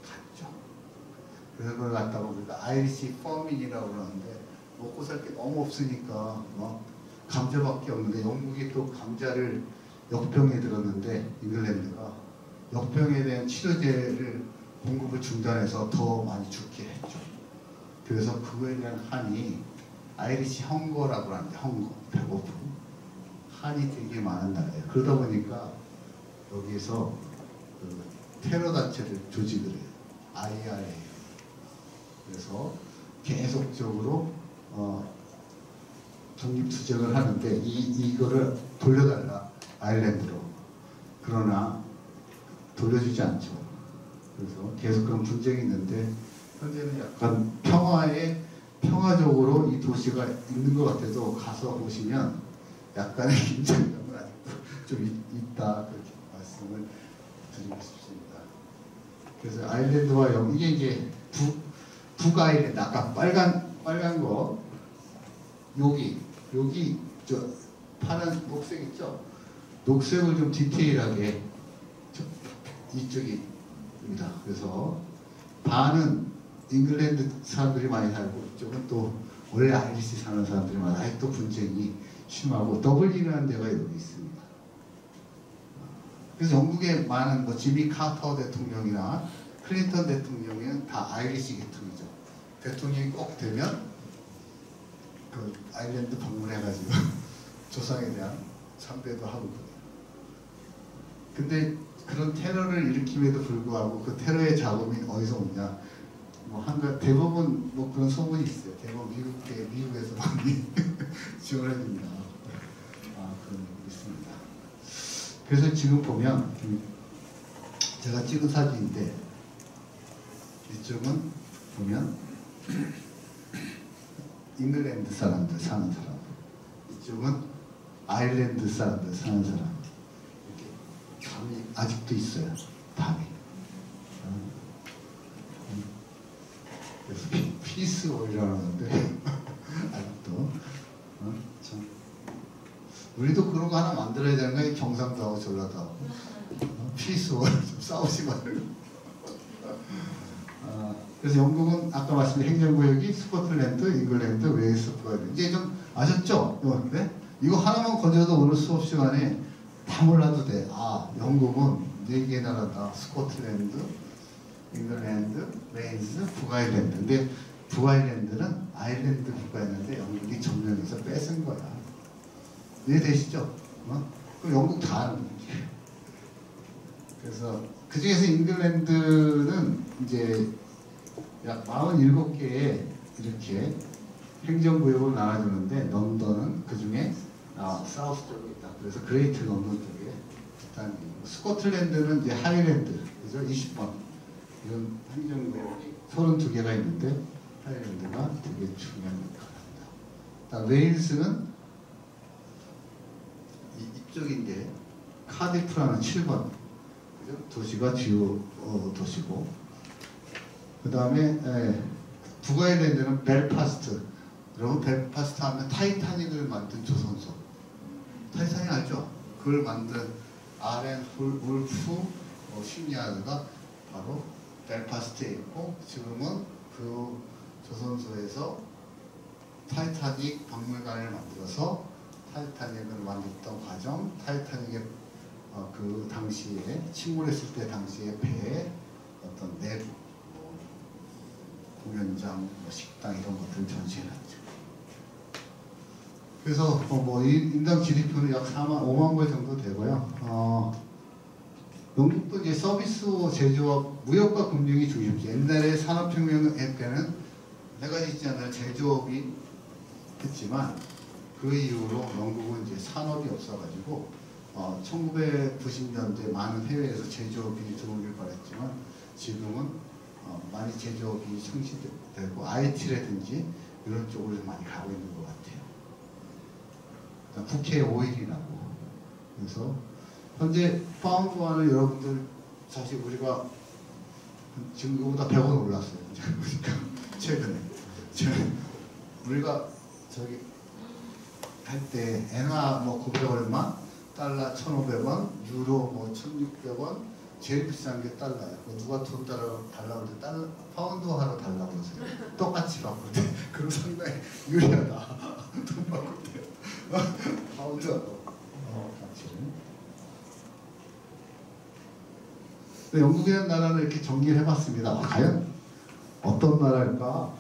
갔죠. 그래서 그걸 갖다가 우리가 아이리시 퍼민이라고 그러는데 먹고 살 게 너무 없으니까 감자밖에 없는데 영국이 또 감자를 역병에 들었는데 잉글랜드가 역병에 대한 치료제를 공급을 중단해서 더 많이 죽게 했죠. 그래서 그거에 대한 한이 아이리시 헝거라고 하는데 배고픔 한이 되게 많은 나라예요. 그러다 보니까 여기에서 테러 단체를 조직을 해요. IRA. 그래서 계속적으로 독립투쟁을 하는데 이거를 돌려달라 아일랜드로. 그러나 돌려주지 않죠. 그래서 계속 그런 분쟁이 있는데 현재는 약간 평화적으로 이 도시가 있는 것 같아도 가서 보시면 약간의 긴장감은 아직도 좀 있다, 그렇게 말씀을 드리고 싶습니다. 그래서 아일랜드와 이게 이제 북아일랜드, 아까 빨간 거 여기 저 파란 녹색 있죠? 녹색을 좀 디테일하게 이쪽입니다. 그래서 반은 잉글랜드 사람들이 많이 살고 이쪽은 또 원래 아이리시 사는 사람들이 많아요. 아직도 분쟁이 심하고 더블린이라는 데가 여기 있습니다. 그래서 영국에 많은 지미 카터 대통령이나 클린턴 대통령은 다 아이리시 계통이죠. 대통령이 꼭 되면 그 아일랜드 방문해가지고 조상에 대한 참배도 하고 그래요. 근데 그런 테러를 일으킴에도 불구하고 그 테러의 자금이 어디서 오냐? 대부분 그런 소문이 있어요. 대부분 미국에서 많이 지원해 줍니다. 그런 게 있습니다. 그래서 지금 보면 제가 찍은 사진인데 이쪽은 보면 잉글랜드 사람들 사는 사람, 이쪽은 아일랜드 사람들 사는 사람. 이렇게 담이 아직도 있어요. 담이. 그래서 피스 오일이라고 하는데 아직도 참 우리도 그런 거 하나 만들어야 되는 거야. 경상도하고 전라도하고 피스 오일 좀 싸우지 말고. 그래서 영국은 아까 말씀드린 행정구역이 스코틀랜드, 잉글랜드, 웨일스, 북아일랜드. 이제 좀 아셨죠? 네? 이거 하나만 건져도 오늘 수업 시간에 다 몰라도 돼. 영국은 4개의 나라다. 스코틀랜드, 잉글랜드, 웨일스, 북아일랜드. 근데 북아일랜드는 아일랜드 국가였는데 영국이 점령해서 뺏은 거야. 이해되시죠? 그럼 영국 다 하는 거지. 그래서 그 중에서 잉글랜드는 이제 약 47개의 이렇게 행정구역을 나눠주는데 런던은 그 중에 사우스 쪽에 있다. 그래서 그레이트 런던 쪽에 있다는 게 스코틀랜드는 이제 하일랜드, 그죠? 20번 이런 행정구역이 32개가 있는데 하일랜드가 되게 중요한 역할을 합니다. 웨일스는 이쪽인데 카디프라는 7번, 그죠? 도시가 주요 도시고. 그 다음에 북아일랜드는 벨파스트. 여러분 벨파스트 하면 타이타닉을 만든 조선소. 타이타닉 알죠? 그걸 만든 아렌 울프 시니아드가 바로 벨파스트에 있고 지금은 그 조선소에서 타이타닉 박물관을 만들어서 타이타닉을 만들었던 과정, 타이타닉의 그 당시에 침몰했을 때 당시에 배의 어떤 내부 공연장, 식당 이런 것들을 전시해놨죠. 그래서 뭐 인당 GDP는 약 5만 불 정도 되고요. 영국도 이제 서비스 제조업, 무역과 금융이 중심이죠. 옛날에 산업혁명 때는 내가 있지 않는 제조업이 했지만 그 이후로 영국은 이제 산업이 없어가지고 1990년대 많은 해외에서 제조업이 들어오길 바랬지만 지금은 많이 제조업이 성시되고 IT라든지 이런 쪽으로 많이 가고 있는 것 같아요. 국회 5일이라고. 그래서 현재 파운드화는 여러분들 사실 우리가 지금 이거보다 100원 올랐어요. 보니까 최근에 우리가 저기 할 때 엔화 뭐 900 얼마, 달러 1,500원, 유로 뭐 1,600원, 제일 비싼 게 달러예요. 누가 돈 달라고 할 때 파운드화로 달라고 그러세요. 똑같이 바꿀 때 그럼 상당히 유리하다. 돈 바꿀 때 파운드화로 같이. 영국이라는 나라를 이렇게 정리를 해봤습니다. 과연 어떤 나라일까?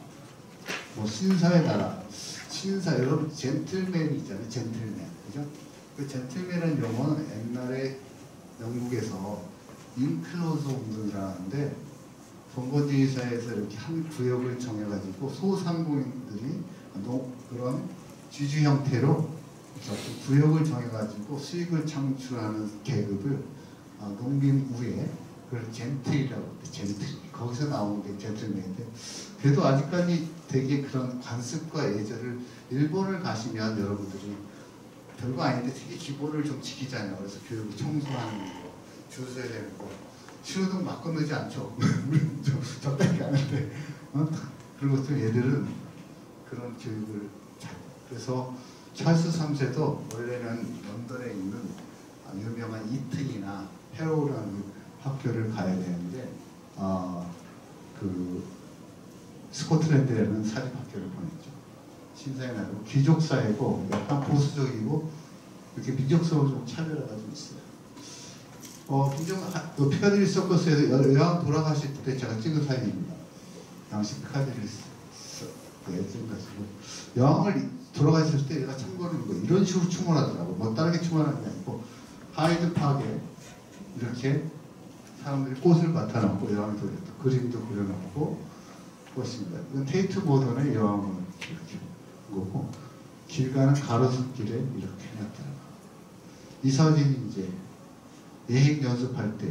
뭐 신사의 나라. 신사, 여러분 젠틀맨이 있잖아요. 젠틀맨. 그죠? 그 젠틀맨이라는 용어는 옛날에 영국에서 인클로즈 운동이라는데 봉건주의 사회에서 이렇게 한 구역을 정해가지고 소상공인들이 그런 지주 형태로 구역을 정해가지고 수익을 창출하는 계급을 농민 우에 그걸 젠틀이라고 해요. 젠틀. 거기서 나오는 게 젠틀맨인데 그래도 아직까지 되게 그런 관습과 예절을 일본을 가시면 여러분들이 별거 아닌데 되게 기본을 좀 지키잖아요. 그래서 교육을 청소하는 거, 줄 서야 되는 거, 신호등 막 건너지 않죠. 우리는 좀 적당히 가는데 그런 것들 얘들은 그런 교육을 잘. 그래서 찰스 3세도 원래는 런던에 있는 유명한 이튼이나 헤로우라는 학교를 가야 되는데 그 스코틀랜드에는 사립학교를 보냈죠. 신사의 나라고 귀족 사회고 약간 보수적이고 이렇게 민족성으로 좀 차별화가 좀 있어요. 피카딜리 서커스에서 여왕 돌아가실 때 제가 찍은 사진입니다. 당시 피카딜리 서커스 여왕을 돌아가셨을 때 얘가 참고로 이런 식으로 추모하더라고. 뭐 다르게 추모하는 게 아니고 하이드 파크에 이렇게 사람들이 꽃을 맡아놓고 여왕이 돌렸다. 그림도 그려놓고 그것입니다. 이건 테이트 모던의 여왕을 이렇게 거고 길 가는 가로수길에 이렇게 해놨더라고요. 이 사진이 이제 예행 연습할 때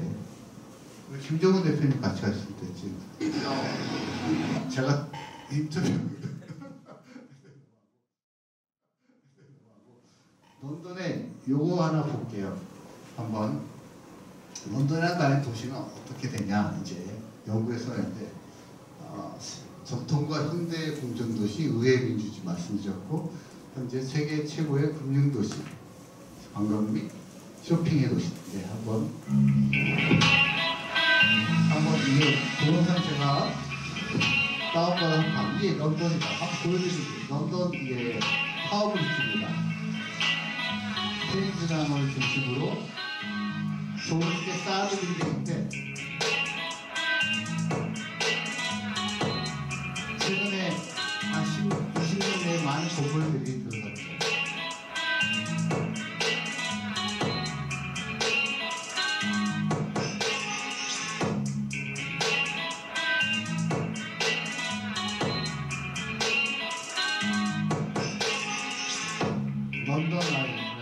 김정은 대표님 같이 갔을 때 제가 인터뷰 런던에 요거 하나 볼게요. 한번 런던이라는 도시는 어떻게 되냐 이제 연구에서는 이제 전통과 현대 공존도시, 의회민주주의 말씀드렸고 현재 세계 최고의 금융도시, 관광 및 쇼핑의 도시. 네, 한번 이게 동영상 제가 다운받아서 한 이게 런던이다. 한번 보여드릴게요. 런던 이게 타워브리지입니다. 테임즈강을 중심으로 좋은게 쌓아두는 게 있는데 최근에 한 20년 내에 많은 건물들이 들어갔어요. 런던 아이라는 거.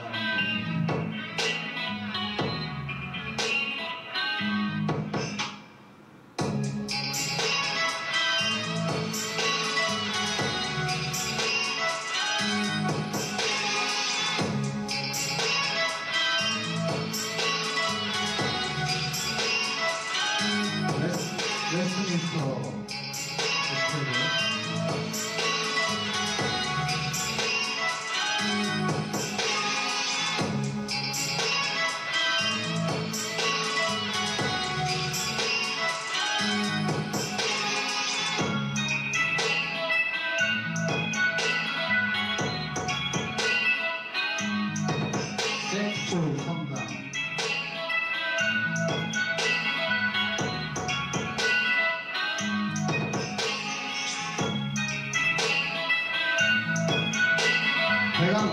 대강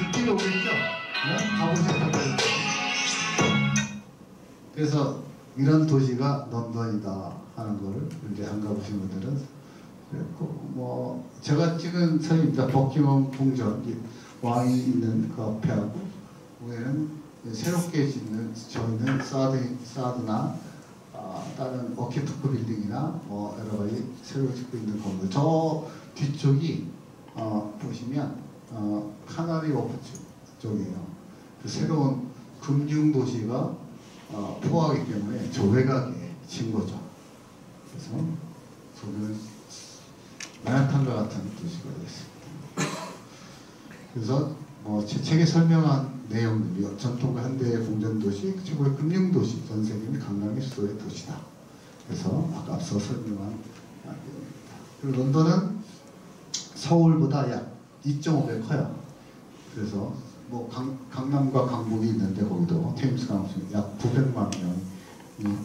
느낌이 오겠죠? 네? 가보셨다고. 그래서 이런 도시가 런던이다 하는 거를 이제 안 가보신 분들은 그랬고, 뭐 제가 찍은 사진입니다. 버킹엄 궁전, 왕이 있는 그 앞에하고 위에는 새롭게 짓는 저희는 사드나 다른 워키토크 빌딩이나 뭐 여러 가지 새로 짓고 있는 건물. 저 뒤쪽이 보시면 카나리 워프 쪽이에요. 그 새로운 금융 도시가 포하기 때문에 저 외곽에 진 거죠. 그래서 저는 맨하탄과 같은 도시가 됐습니다. 그래서 뭐 제 책에 설명한 내용들이 전통과 현대의 공전도시, 최고의 금융도시, 전 세계는 강남이 수도의 도시다. 그래서 아까 앞서 설명한 내용입니다. 그리고 런던은 서울보다 약 2.5배 커요. 그래서 뭐 강남과 강북이 있는데 거기도 테임스 강북이 약 900만 명이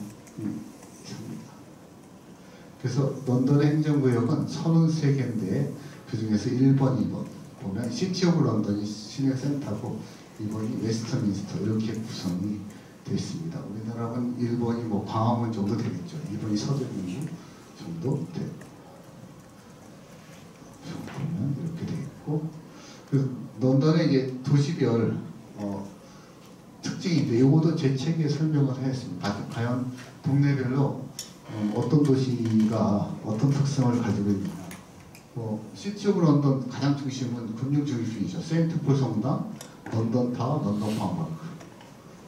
삽니다. 그래서 런던의 행정구역은 33개인데 그 중에서 1번, 2번 보면 시티 오브 런던이 시내 센터고 2번이 웨스트민스터 이렇게 구성이 되어 있습니다. 우리나라는 1번이 뭐 광화문 정도 되겠죠. 2번이 서대문구 정도 되고 보면 이렇게 되어 있고, 그 런던의 이제 도시별 특징인데 이것도 제 책에 설명을 했습니다. 과연 동네별로 어떤 도시가 어떤 특성을 가지고 있느냐. 시티 오브 런던 가장 중심은 금융 중심이죠. 세인트폴 성당, 런던 타워, 런던 파워마크.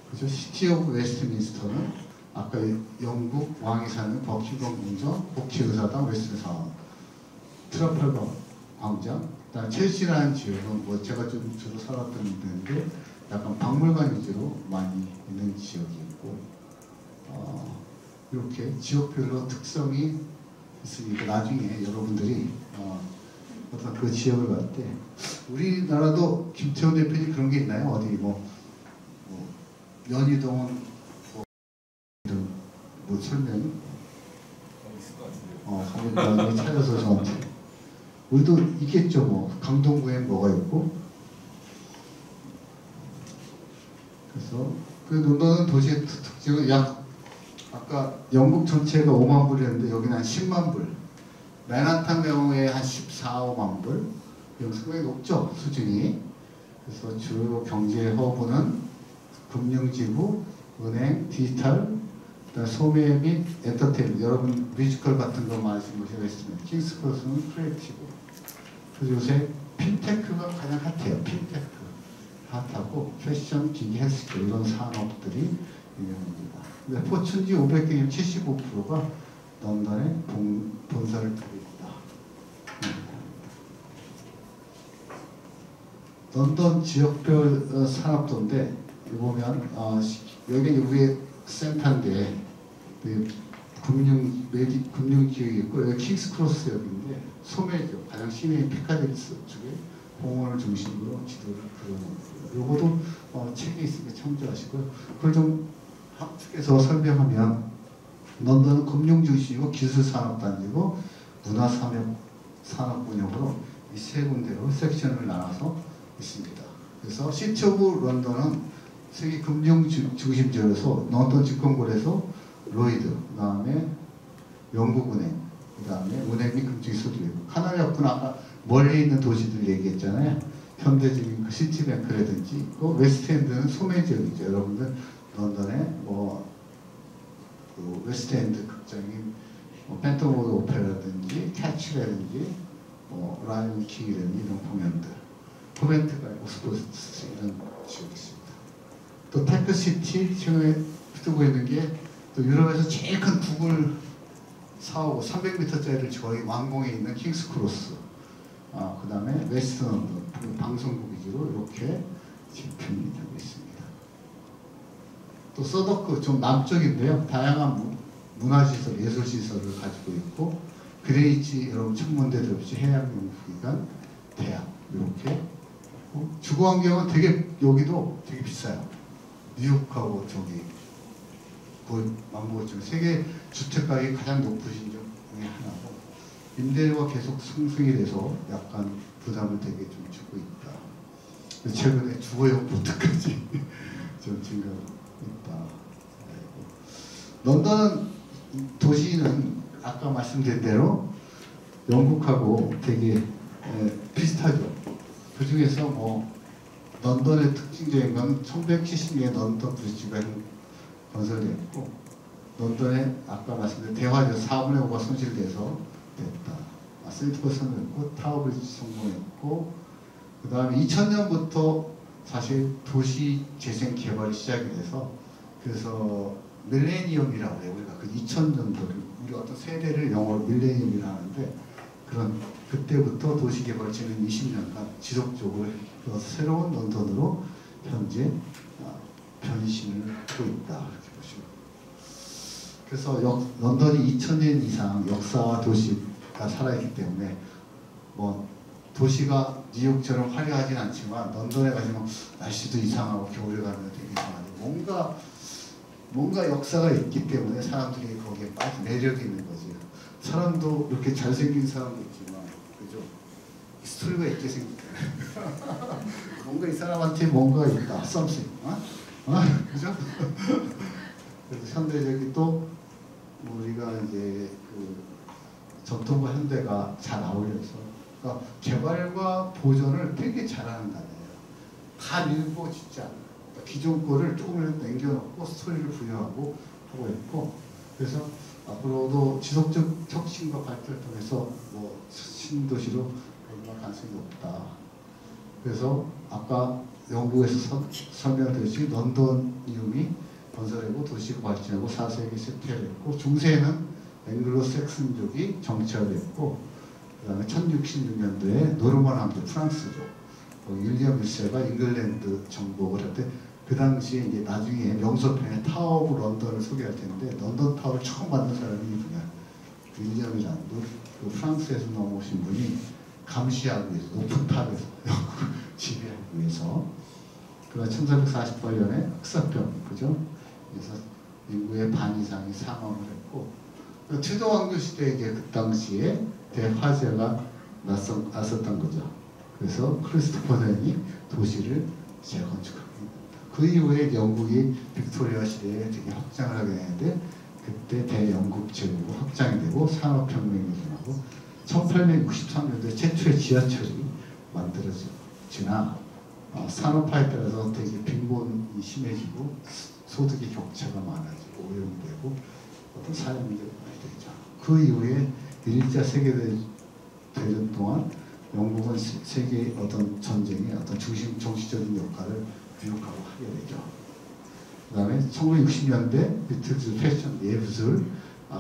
그래서 시티 오브 웨스트민스터는 아까 영국 왕이 사는 버킹엄 궁전, 국회의사당, 웨스트사원, 트라팔가 광장, 그다음 첼시라는 지역은 뭐 제가 좀 주로 살았던 데인데 약간 박물관 위주로 많이 있는 지역이 있고, 이렇게 지역별로 특성이 있으니까 나중에 여러분들이 어떤 그 지역을 갈 때 우리나라도 김태훈 대표님 그런 게 있나요? 어디 뭐 연희동은 뭐 설명이? 있을 것 같은데요. 찾아서 저한테. 우리도 있겠죠. 뭐 강동구엔 뭐가 있고. 그래서 그 런던은 도시의 특징은 약 아까 영국 전체가 5만 불이었는데 여기는 한 10만 불. 맨하탄 경우에 한 14, 5만 불. 여기 상당히 높죠, 수준이. 그래서 주요 경제 허브는 금융지구, 은행, 디지털, 소매 및 엔터테인먼트. 여러분 뮤지컬 같은 거 많이 보시고 있습니다. 킹스크로스는 크리에이티브. 그래서 요새 핀테크가 가장 핫해요. 핀테크 핫하고 패션, 기기, 헬스케어 이런 산업들이 유명합니다. 근데 포춘지 500개 중 75%가 런던에 본사를 두고 있다. 런던 지역별 산업도인데 보면 여기는 위에 센터인데 금융 지역이 있고 여기 킹스크로스 역인데 소매지역 가장 시내인 피카딜리 쪽에 공원을 중심으로 지도를 그려놓은 거예요. 이것도 책에 있으니까 참조하시고요. 그걸 좀 합숙해서 설명하면 런던은 금융 중심이고 기술 산업단지고 문화 산업 분야로 이 세 군데로 섹션을 나눠서 있습니다. 그래서 시티 오브 런던은 세계 금융 중심지로서 런던 증권거래소, 로이드, 그 다음에 영국은행, 그 다음에 은행 및 금융기술도 있고, 카나리 워프는 아까 멀리 있는 도시들 얘기했잖아요. 현대적인 그 시티뱅크라든지, 또 웨스트엔드는 소매지역이죠. 여러분들 런던에 그 웨스트엔드 극장인 팬텀 오브 오페라라든지 캐치라든지 라이온 킹이라든지 이런 공연들, 코벤트가 오스포스 이런 지역이 있습니다. 또 테크시티 지금에 뜨고 있는 게 또 유럽에서 제일 큰 구글 사오고 300m짜리를 저희 왕궁에 있는 킹스크로스, 그 다음에 웨스트런던 방송국 위주로 이렇게 집중이 되고 있습니다. 또 서더크 좀 남쪽인데요. 다양한 문화시설, 예술시설을 가지고 있고, 그레이치 여러분 천문대도 없이 해양연구기관, 대학 이렇게. 주거 환경은 되게 여기도 되게 비싸요. 뉴욕하고 저기 망보처럼 세계 주택 가격이 가장 높으신 중 중에 하나고, 임대료가 계속 상승이 돼서 약간 부담을 되게 좀 주고 있다. 최근에 주거용 보트까지 좀 증가가 있다. 런던 도시는 아까 말씀드린 대로 영국하고 되게 비슷하죠. 그 중에서 뭐 런던의 특징적인 건 1970년에 런던 브리지가 건설됐고, 런던에 아까 말씀드린 대화적 4분의 5가 손실돼서 됐다. 센트퍼 성공했고, 타워 브리지 성공했고, 그 다음에 2000년부터 사실 도시 재생 개발이 시작이 돼서, 그래서 밀레니엄이라고 해요. 우리가 그 2000년도를 우리 어떤 세대를 영어로 밀레니엄이라 하는데, 그런 그때부터 도시 개발 지난 20년간 지속적으로 새로운 런던으로 현재 변신을 하고 있다, 이렇게 보시면. 그래서 런던이 2000년 이상 역사와 도시가 살아있기 때문에 뭐 도시가 뉴욕처럼 화려하진 않지만 런던에 가시면 날씨도 이상하고 겨울에 가면 되게 이상하고 뭔가 역사가 있기 때문에 사람들이 거기에 빠져 매력이 있는 거지. 사람도 이렇게 잘생긴 사람도 있지만, 그죠? 스토리가 있게 생겼다. 뭔가 이 사람한테 뭔가 있다. something. 그죠? 그래서 현대적이 또 우리가 이제 그 전통과 현대가 잘 어울려서, 그러니까 개발과 보존을 되게 잘하는 나라예요. 다 밀고 짓지 않아요. 그러니까 기존 거를 조금이라도 남겨놓고 스토리를 부여하고 하고 있고, 그래서 앞으로도 지속적 혁신과 발전을 통해서 뭐 신도시로 변할 가능성이 높다. 그래서 아까 영국에서 설명드렸듯이 런던이움이 건설하고 도시가 발전하고 4세기 쇠퇴했고, 중세에는 앵글로색슨족이 정치화됐고, 그 다음에 1066년도에 노르만 왕조 프랑스족 윌리엄 1세가 잉글랜드 정복을 할 때, 그 당시에 이제 나중에 명소편에 타워 오브 런던을 소개할 텐데, 런던 타워를 처음 만든 사람이 누구냐? 윌리엄이라는 그 프랑스에서 넘어오신 분이 감시하기 위해서 높은 탑에서 영국을 지배하기 위해서. 그러나 1448년에 흑사병, 그죠? 그래서 인구의 반 이상이 사망을 했고, 트도 왕조 시대에 이제 그 당시에 대화재가 났었던 거죠. 그래서 크리스토퍼 덴이 도시를 재건축합니다. 그 이후에 영국이 빅토리아 시대에 되게 확장을 하게 되는데, 그때 대영국 제국으로 확장이 되고 산업혁명이 일어나고 1863년도에 최초의 지하철이 만들어지나 산업화에 따라서 되게 빈곤이 심해지고 소득의 격차가 많아지고 오염되고 어떤 사회 문제가 많이 되죠. 그 이후에 1차 세계대전 동안 영국은 세계 어떤 전쟁의 어떤 정치적인 역할을 부역하고 하게 되죠. 그 다음에 1960년대 비틀즈 패션 예술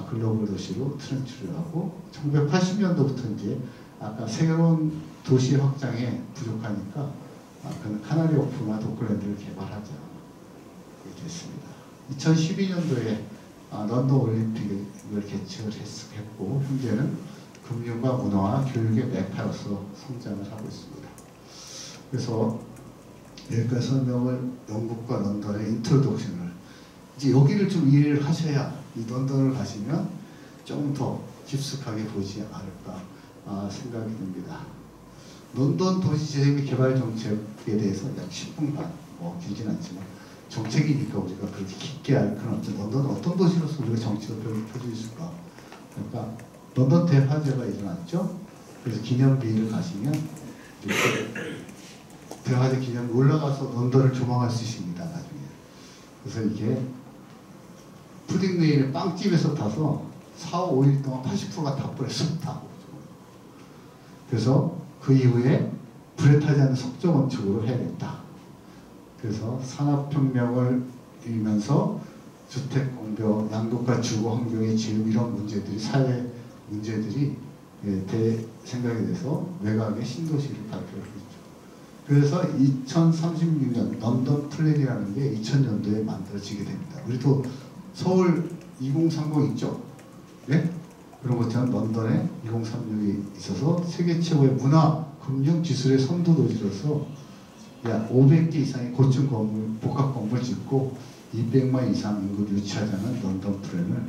글로벌 도시로 트렌치를 하고, 1980년도부터 이제 아까 새로운 도시 확장에 부족하니까 그는 카나리 오프나 도클랜드를 개발하자, 그게 됐습니다. 2012년도에 런던 올림픽을 개최를 했고, 현재는 금융과 문화와 교육의 메카로서 성장을 하고 있습니다. 그래서 여기까지 설명을 영국과 런던의 인트로덕션을, 이제 여기를 좀 이해를 하셔야 이 런던을 가시면 좀 더 깊숙하게 보지 않을까 생각이 듭니다. 런던 도시재생 개발 정책에 대해서 약 10분간, 뭐 길진 않지만 정책이니까 우리가 그렇게 깊게 알 건 없죠. 런던은 어떤 도시로서 우리가 정책을 펼칠 수 있을까? 그러니까 런던 대화재가 일어났죠. 그래서 기념비를 가시면 대화재 기념비 올라가서 런던을 조망할 수 있습니다, 나중에. 그래서 이게 푸딩레인의 빵집에서 타서 4, 5일 동안 80%가 다 버렸어, 다. 그래서 그 이후에 불에 타지 않는 석조 건축으로 해야겠다. 그래서 산업혁명을 일면서 주택공병, 양도가 주거 환경의 지금 이런 문제들이, 사회 문제들이 생각이 돼서 외곽의 신도시를 발표를 했죠. 그래서 2036년 런던 플랜이라는 게 2000년도에 만들어지게 됩니다. 우리도 서울 2030 있죠? 네? 그런 것처럼 런던에 2036이 있어서 세계 최고의 문화, 금융, 기술의 선두도시로서 약 500개 이상의 고층 건물, 복합 건물 짓고 200만 이상 인구를 유치하자는 런던 플랜을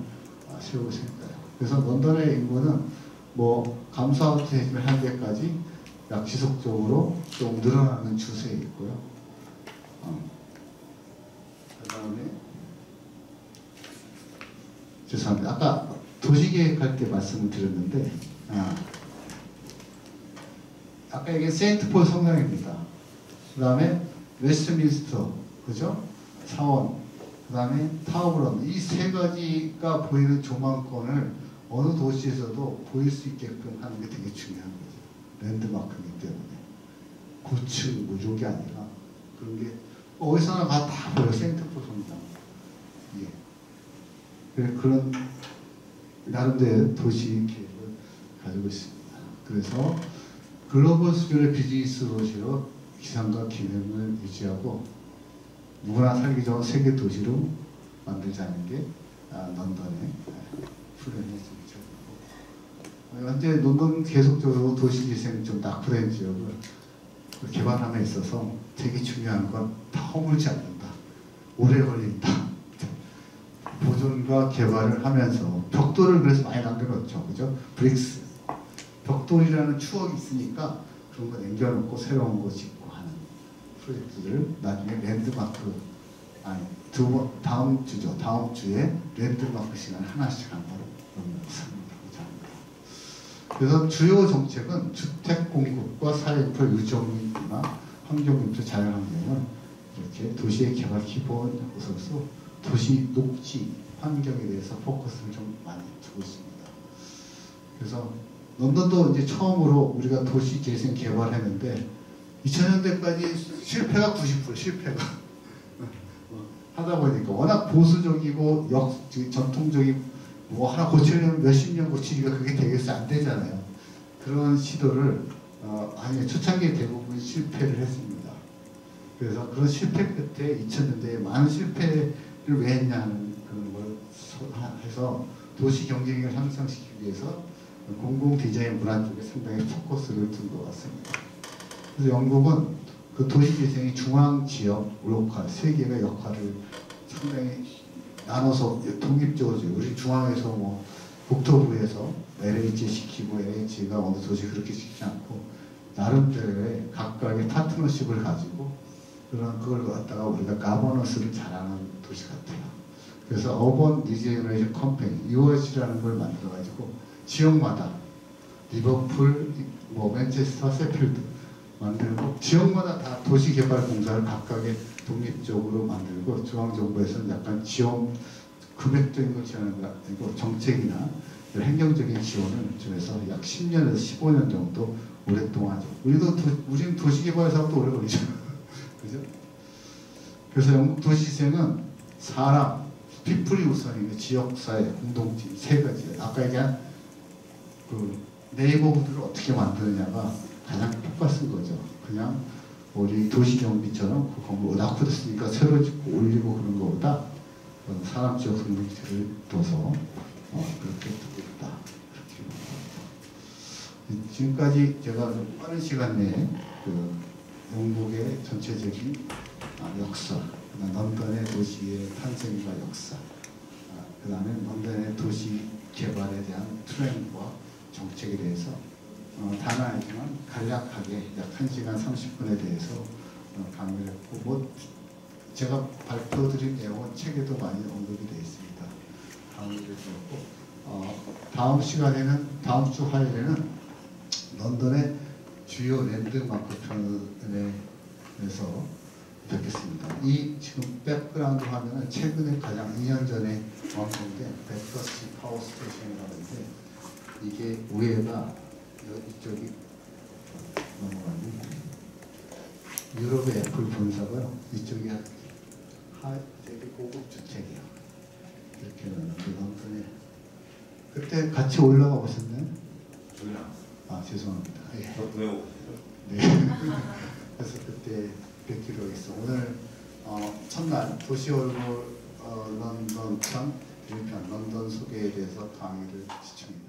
세우고 있습니다. 그래서 런던의 인구는 뭐 감사원에서 한 데까지 약 지속적으로 좀 늘어나는 추세에 있고요. 그 다음에 죄송합니다. 아까 도시계획할 때 말씀을 드렸는데 아까 이게 세인트폴 성당입니다. 그 다음에 웨스트민스터, 그죠? 사원, 그 다음에 타워브런, 이 세 가지가 보이는 조망권을 어느 도시에서도 보일 수 있게끔 하는 게 되게 중요한 거죠. 랜드마크이기 때문에. 고층, 뭐 이런 게 아니라 그런 게 어디서나 다 보여. 세인트폴 성당. 예. 그런 나름대로 도시 계획을 가지고 있습니다. 그래서 글로벌 수준의 비즈니스 도시로 기상과 기능을 유지하고 누구나 살기 좋은 세계 도시로 만들자는 게 런던의 플랜이죠. 현재 런던 계속적으로 도시재생 좀 낙후된 지역을 개발함에 있어서 되게 중요한 건 다 허물지 않는다. 오래 걸린다. 보존과 개발을 하면서 벽돌을 그래서 많이 남겨놓죠. 그죠? 브릭스. 벽돌이라는 추억이 있으니까 그런 거 남겨놓고 새로운 거 짓고 하는 프로젝트를 나중에 랜드마크, 다음 주죠. 다음 주에 랜드마크 시간 하나씩 한번 설명하고자 합니다. 그래서 주요 정책은 주택 공급과 사회인프라 유정이나 환경인프라 자연환경을 이렇게 도시의 개발 기본 요소로 도시 녹지 환경에 대해서 포커스를 좀 많이 두고 있습니다. 그래서 런던도 이제 처음으로 우리가 도시 재생 개발했는데 2000년대까지 실패가 90% 실패가 하다 보니까 워낙 보수적이고 전통적인 뭐 하나 고치려면 몇십 년 고치기가 그게 되겠어 안 되잖아요. 그런 시도를 초창기에 대부분 실패를 했습니다. 그래서 그런 실패 끝에 2000년대에 많은 실패를 왜 했냐는 그런 걸 해서 도시 경쟁력을 향상시키기 위해서 공공 디자인 문화 쪽에 상당히 포커스를 둔 것 같습니다. 그래서 영국은 그 도시재생의 중앙 지역, 로컬 세 개의 역할을 상당히 나눠서 독립적으로 우리 중앙에서 뭐 국토부에서 LH 시키고 LH가 어느 도시 그렇게 시키지 않고 나름대로의 각각의 파트너십을 가지고 그걸 갖다가 우리가 가버넌스를 잘하는 도시 같아요. 그래서 어번 리제너레이션 컴퍼니 UOC라는 걸 만들어가지고 지역마다 리버풀, 뭐 맨체스터, 세필드 만들고 지역마다 다 도시개발 공사를 각각의 독립적으로 만들고 중앙정부에서는 약간 지원 금액적인 걸 지원하는 게 아니고 정책이나 행정적인 지원을 통해서 약 10년에서 15년 정도 오랫동안 하죠. 우리는 도시개발 사업도 오래 걸리죠. 그죠? 그래서 영국 도시재생은 사람, 피플이 우선이고 지역사회, 공동체 세 가지. 아까 얘기한 그 네이버후드를 어떻게 만드느냐가 가장 똑같은 거죠. 그냥 우리 도시경비처럼 그 건물 낙후됐으니까 새로 짓고 올리고 그런 것보다 사람 지역 공동체를 둬서 그렇게 두고 있다. 그렇게 지금까지 제가 좀 빠른 시간 내에 그 영국의 전체적인 역사, 런던의 도시의 탄생과 역사, 그 다음에 런던의 도시 개발에 대한 트렌드와 정책에 대해서 단아하지만 간략하게 약 1시간 30분에 대해서 강의를 했고 뭐 제가 발표드린 내용은 책에도 많이 언급이 되어 있습니다. 강의를 드렸고 다음 시간에는 다음 주 화요일에는 런던의 주요 랜드마크 편에 대해서 뵙겠습니다. 이 지금 백그라운드 화면은 최근에 가장 2년 전에 완성된 베터시 파워 스테이션이라고 하는데 이게 위에가 이쪽이 넘어가는 유럽의 애플 본사고요. 이쪽이 되게 고급 주택이에요. 이렇게 런던에 그때 같이 올라가 보셨나요? 죄송합니다. 예. 네. 그래서 그때 뵙기로 했어. 오늘 첫날 도시 얼굴 런던 편 1편 런던 소개에 대해서 강의를 시청합니다.